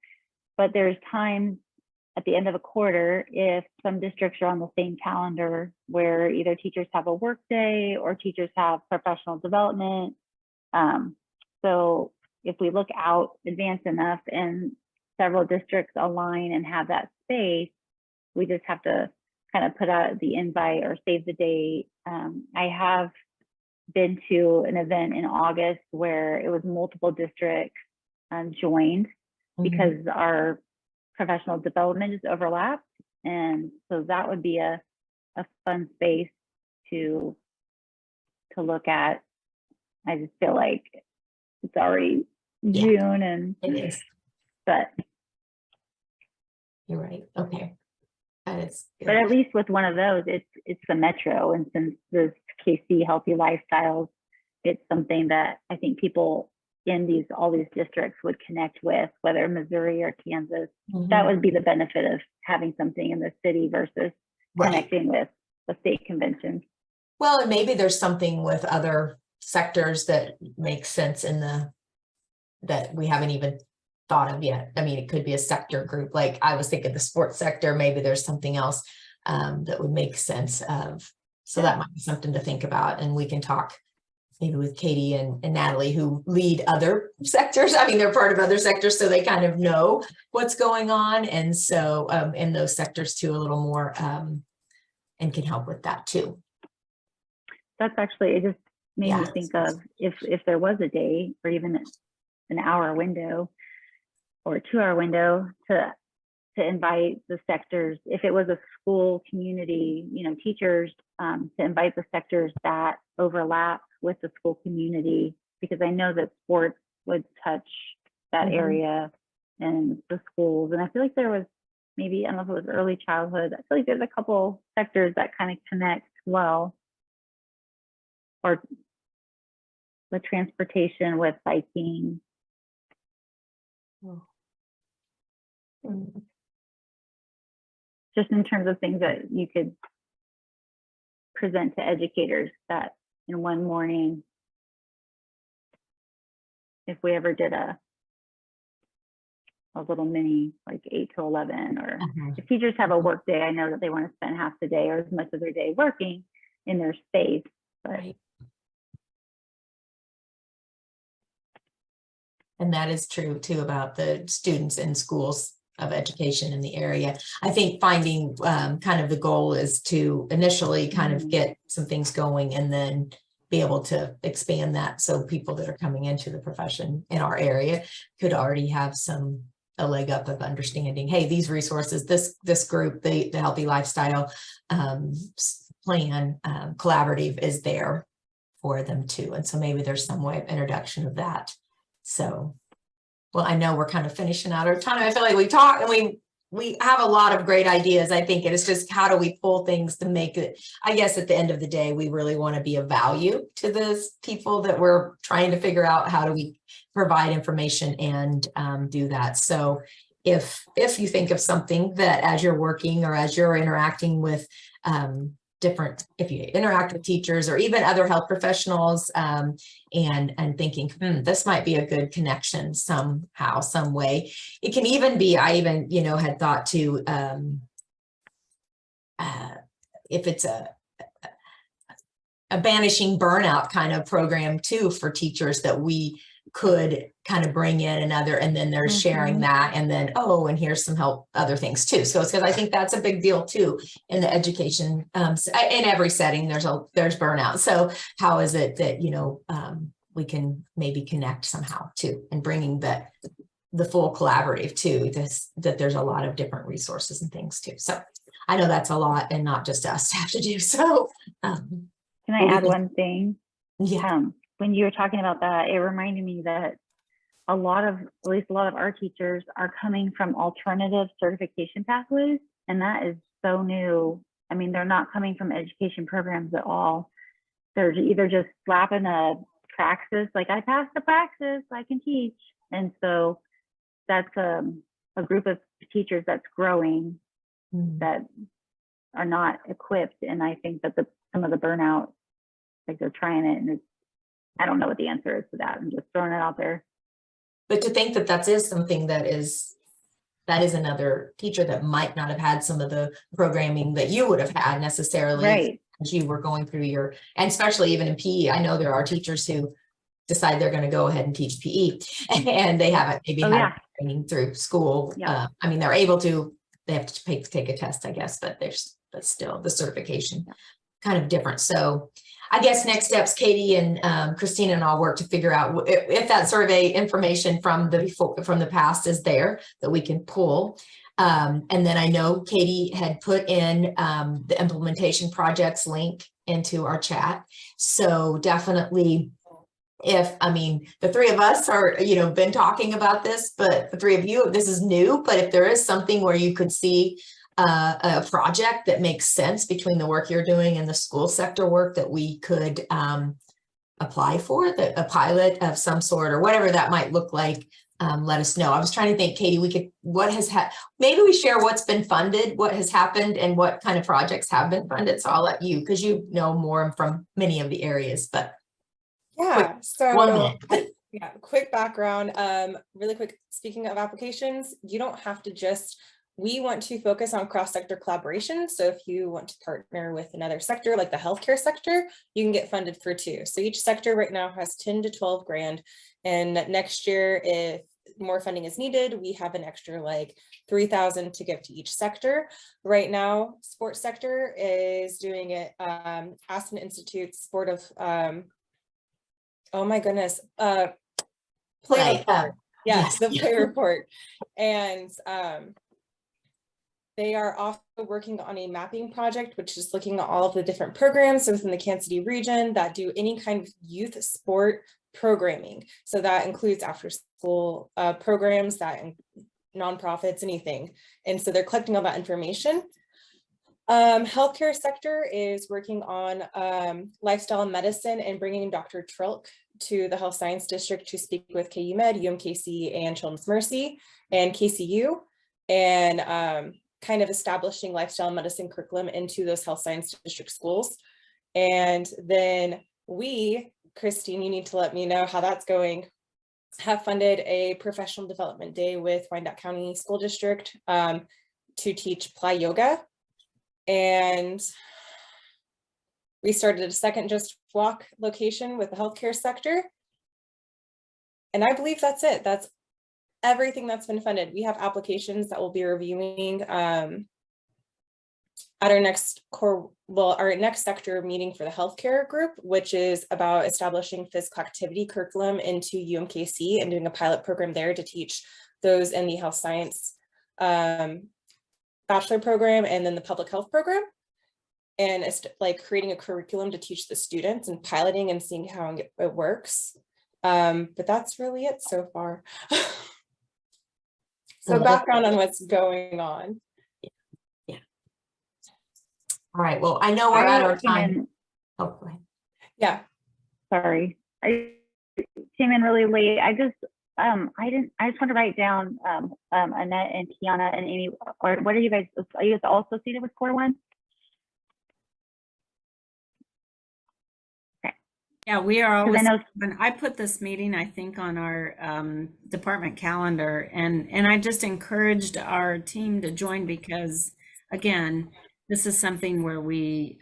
but there's times at the end of a quarter, if some districts are on the same calendar where either teachers have a work day or teachers have professional development. So if we look out advanced enough and several districts align and have that space, we just have to kind of put out the invite or save the date. I have been to an event in August where it was multiple districts joined because our professional development is overlapped. And so that would be a fun space to look at. I just feel like it's already June and It is. but You're right. Okay. That is good. But at least with one of those, it's the metro. And since this KC Healthy Lifestyles, it's something that I think people in all these districts would connect with, whether Missouri or Kansas. That would be the benefit of having something in the city versus connecting with the state convention. Well, and maybe there's something with other sectors that makes sense that we haven't even thought of yet. I mean, it could be a sector group. Like I was thinking the sports sector, maybe there's something else that would make sense of. So that might be something to think about. And we can talk maybe with Katie and Natalie, who lead other sectors. I mean, they're part of other sectors, so they kind of know what's going on. And so in those sectors too, a little more and can help with that too. That's actually, it just made me think of if there was a day or even an hour window or a 2-hour window to invite the sectors, if it was a school community, teachers, to invite the sectors that overlap with the school community, because I know that sports would touch that area and the schools. And I feel like there was maybe, I don't know if it was early childhood, I feel like there's a couple sectors that kind of connect well, or the transportation with biking. Just in terms of things that you could present to educators that in one morning, if we ever did a little mini, like 8 to 11, or if teachers have a work day, I know that they want to spend half the day or as much of their day working in their space, but And that is true too about the students in schools of education in the area. I think finding kind of the goal is to initially kind of get some things going and then be able to expand that. So people that are coming into the profession in our area could already have a leg up of understanding, hey, these resources, this group, the Healthy Lifestyle Plan Collaborative is there for them too. And so maybe there's some way of introduction of that. So well, I know we're kind of finishing out our time. I feel like we talk and we have a lot of great ideas, I think, and it's just how do we pull things to make it, I guess at the end of the day, we really want to be of value to the people that we're trying to figure out how do we provide information and do that. So if you think of something that as you're working or as you're interacting with if you interact with teachers or even other health professionals and thinking, this might be a good connection somehow, some way. It can even be, I even, had thought to, if it's a banishing burnout kind of program too for teachers that we could kind of bring in another, and then they're sharing that, and then, oh, and here's some help, other things too. So it's because I think that's a big deal too in the education, in every setting, there's burnout. So how is it that, we can maybe connect somehow too, and bringing the full collaborative too, that there's a lot of different resources and things too. So I know that's a lot and not just us to have to do. So can I add one thing? Yeah. When you were talking about that, it reminded me that at least a lot of our teachers are coming from alternative certification pathways, and that is so new. I mean, they're not coming from education programs at all. They're either just slapping a praxis, like I passed the praxis, I can teach. And so that's a group of teachers that's growing that are not equipped. And I think that some of the burnout, like they're trying it, and I don't know what the answer is to that. I'm just throwing it out there. But to think that is something that is another teacher that might not have had some of the programming that you would have had necessarily, Right? as you were going through and especially even in PE. I know there are teachers who decide they're going to go ahead and teach PE and they haven't maybe had training through school. Yeah. I mean, they're able to, they have to take a test, I guess, but but still the certification kind of different. So I guess next steps, Katie and Christina and I'll work to figure out if that survey information from the past is there that we can pull. And then I know Katie had put in the implementation projects link into our chat. So definitely the three of us are, been talking about this, but the three of you, this is new, but if there is something where you could see a project that makes sense between the work you're doing and the school sector work that we could apply for, a pilot of some sort or whatever that might look like, let us know. I was trying to think, Katie, maybe we share what's been funded, what has happened, and what kind of projects have been funded. So I'll let you, because you know more from many of the areas, but Yeah, so 1 minute. yeah, quick background, really quick, speaking of applications, you don't have to we want to focus on cross-sector collaboration. So if you want to partner with another sector, like the healthcare sector, you can get funded for 2. So each sector right now has 10 to 12 grand. And next year, if more funding is needed, we have an extra like 3,000 to give to each sector. Right now, sports sector is doing it, Aspen Institute Sport of, oh my goodness, play report. Yes, the play report. And they are also working on a mapping project, which is looking at all of the different programs within the Kansas City region that do any kind of youth sport programming. So that includes after school programs, nonprofits, anything. And so they're collecting all that information. Healthcare sector is working on lifestyle and medicine and bringing Dr. Trilk to the Health Science District to speak with KU Med, UMKC, and Children's Mercy and KCU, and kind of establishing lifestyle and medicine curriculum into those Health Science District schools. And then we, Christine, you need to let me know how that's going, have funded a professional development day with Wyandotte County School District to teach Ply Yoga. And we started a second Just Walk location with the healthcare sector. And I believe that's it. That's everything that's been funded. We have applications that we'll be reviewing at our next our next sector meeting for the healthcare group, which is about establishing physical activity curriculum into UMKC and doing a pilot program there to teach those in the health science bachelor program and then the public health program. And it's like creating a curriculum to teach the students and piloting and seeing how it works. But that's really it so far. So background on what's going on. All right, well, I know we're at our came time. in- Oh, go ahead. Yeah. Sorry, I came in really late. I just want to write down Annette and Kiana and Amy. Or what are you guys also seated with Core One? Yeah, we are 'Cause I always, know when I put this meeting, I think, on our department calendar, and I just encouraged our team to join because, again, this is something where we,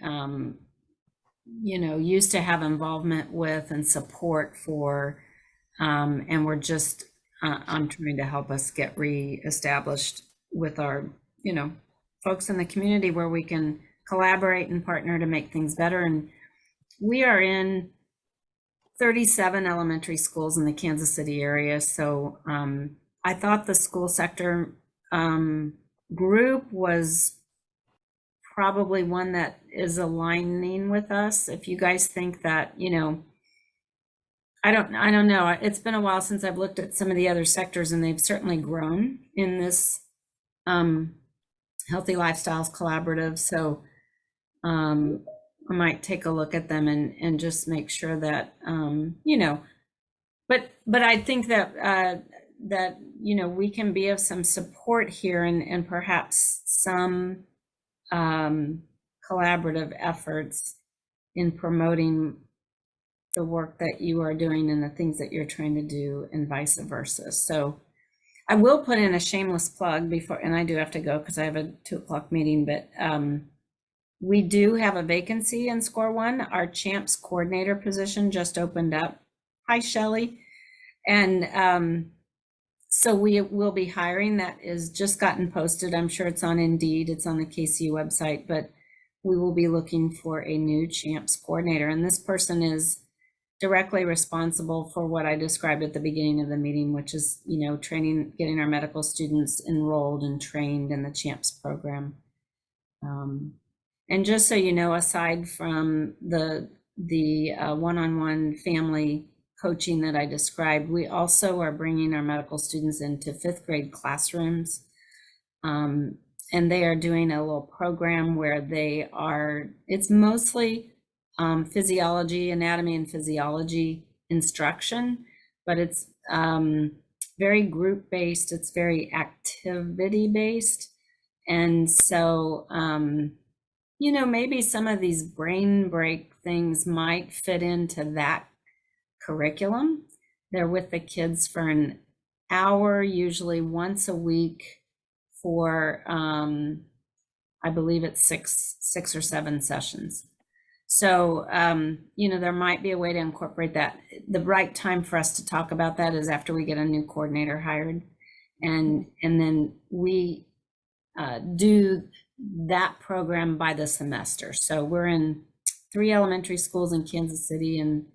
you know, used to have involvement with and support for, and we're just, I'm trying to help us get reestablished with our, you know, folks in the community where we can collaborate and partner to make things better. And we are in 37 elementary schools in the Kansas City area. So I thought the school sector group was probably one that is aligning with us. If you guys think that, you know, I don't know. It's been a while since I've looked at some of the other sectors, and they've certainly grown in this Healthy Lifestyles Collaborative. So I might take a look at them and just make sure that, you know, but I think that, that, you know, we can be of some support here and perhaps some collaborative efforts in promoting the work that you are doing and the things that you're trying to do and vice versa. So I will put in a shameless plug before, and I do have to go because I have a 2 o'clock meeting, but we do have a vacancy in Score One. Our CHAMPS coordinator position just opened up. Hi, Shelley. And so we will be hiring. That is just gotten posted. I'm sure it's on Indeed. It's on the KCU website, but we will be looking for a new CHAMPS coordinator. And this person is directly responsible for what I described at the beginning of the meeting, which is, you know, training, getting our medical students enrolled and trained in the CHAMPS program. And just so you know, aside from the one-on-one family coaching that I described, we also are bringing our medical students into 5th grade classrooms. And they are doing a little program where they are, it's mostly physiology, anatomy and physiology instruction, but it's very group-based, it's very activity-based. And so, you know, maybe some of these brain break things might fit into that curriculum. They're with the kids for an hour, usually once a week for, I believe it's six or 7 sessions. So, you know, there might be a way to incorporate that. The right time for us to talk about that is after we get a new coordinator hired. And then we do that program by the semester. So we're in 3 elementary schools in Kansas City and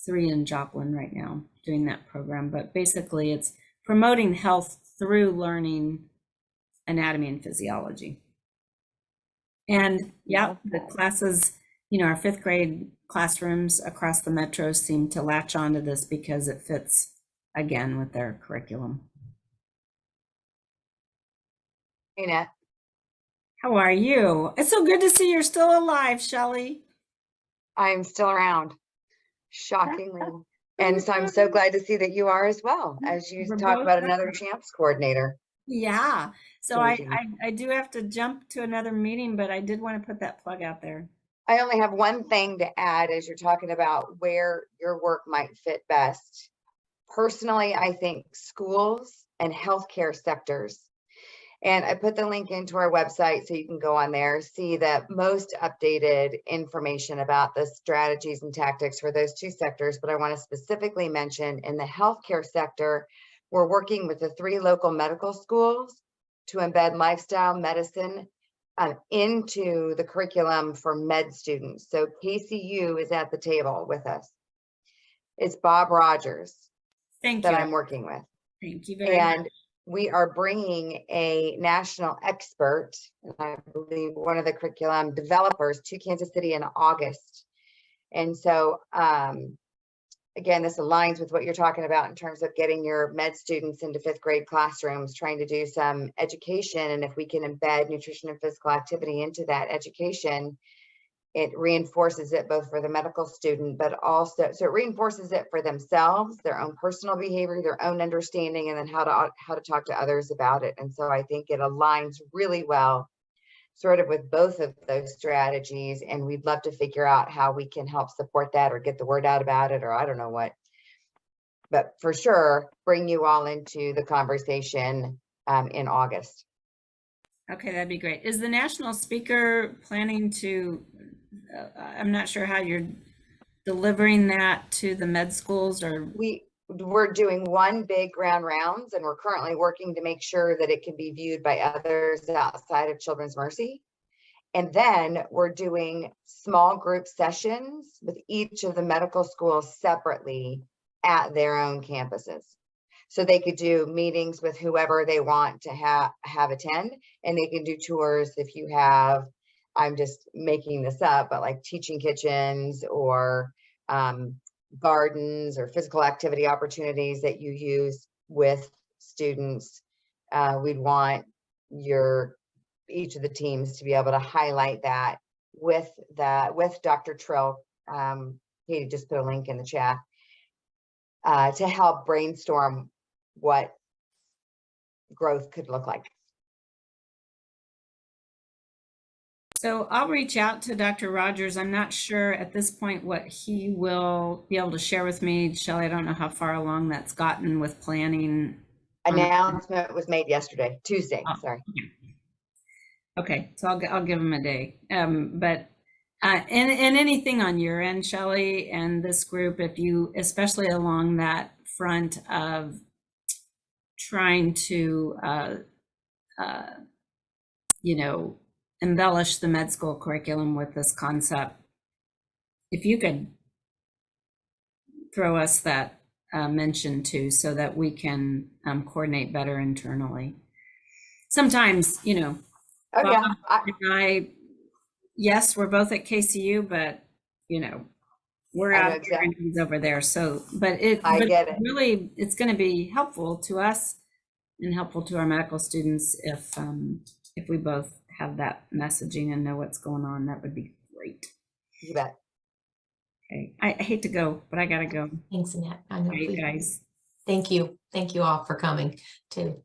3 in Joplin right now doing that program. But basically it's promoting health through learning anatomy and physiology. And yeah, the classes, you know, our 5th grade classrooms across the metro seem to latch onto this because it fits again with their curriculum. Hey, Nat. How are you? It's so good to see you're still alive, Shelley. I'm still around, shockingly. And so I'm so glad to see that you are as well, as you We're talk both about there. another CHAMPS coordinator. Yeah. So I Amazing. do have to jump to another meeting, but I did want to put that plug out there. I only have one thing to add as you're talking about where your work might fit best. Personally, I think schools and healthcare sectors. And I put the link into our website so you can go on there, see the most updated information about the strategies and tactics for those 2 sectors. But I want to specifically mention in the healthcare sector, we're working with the 3 local medical schools to embed lifestyle medicine into the curriculum for med students. So KCU is at the table with us. It's Bob Rogers Thank that you. I'm working with. Thank you very much. And we are bringing a national expert, and I believe one of the curriculum developers, to Kansas City in August. And so again, this aligns with what you're talking about in terms of getting your med students into 5th grade classrooms, trying to do some education. And if we can embed nutrition and physical activity into that education, it reinforces it both for the medical student, but also, so it reinforces it for themselves, their own personal behavior, their own understanding, and then how to talk to others about it. And so I think it aligns really well sort of with both of those strategies. And we'd love to figure out how we can help support that or get the word out about it, or I don't know what. But for sure, bring you all into the conversation in August. Okay, that'd be great. Is the national speaker planning to, I'm not sure how you're delivering that to the med schools, or? We're doing one big grand rounds, and we're currently working to make sure that it can be viewed by others outside of Children's Mercy. And then we're doing small group sessions with each of the medical schools separately at their own campuses. So they could do meetings with whoever they want to have attend, and they can do tours if you have, I'm just making this up, but like teaching kitchens or gardens or physical activity opportunities that you use with students. We'd want each of the teams to be able to highlight that with Dr. Trill. Katie just put a link in the chat to help brainstorm what growth could look like. So I'll reach out to Dr. Rogers. I'm not sure at this point what he will be able to share with me. Shelley, I don't know how far along that's gotten with planning. Announcement was made yesterday, Tuesday, sorry. Okay, so I'll give him a day. But and anything on your end, Shelley, and this group, if you, especially along that front of trying to, embellish the med school curriculum with this concept, if you could throw us that mention too, so that we can coordinate better internally. Sometimes, Oh Bob yeah, and I, yes, we're both at KCU, but we're I know out there exactly. and he's over there. So, but I get it. really, it's going to be helpful to us and helpful to our medical students if we both have that messaging and know what's going on. That would be great. You bet. Okay, I hate to go, but I gotta go. Thanks, Annette. I know. Okay, you guys. Thank you. Thank you all for coming too.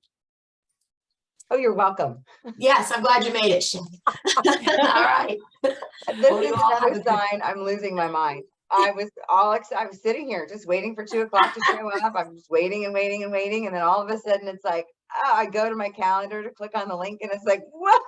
Oh, you're welcome. Yes, I'm glad you made it, Shelly. All right. This Well, is you all another have- sign I'm losing my mind. I was all excited. I was sitting here just waiting for 2 o'clock to show up. I'm just waiting and waiting and waiting. And then all of a sudden it's like, oh, I go to my calendar to click on the link and it's like, what?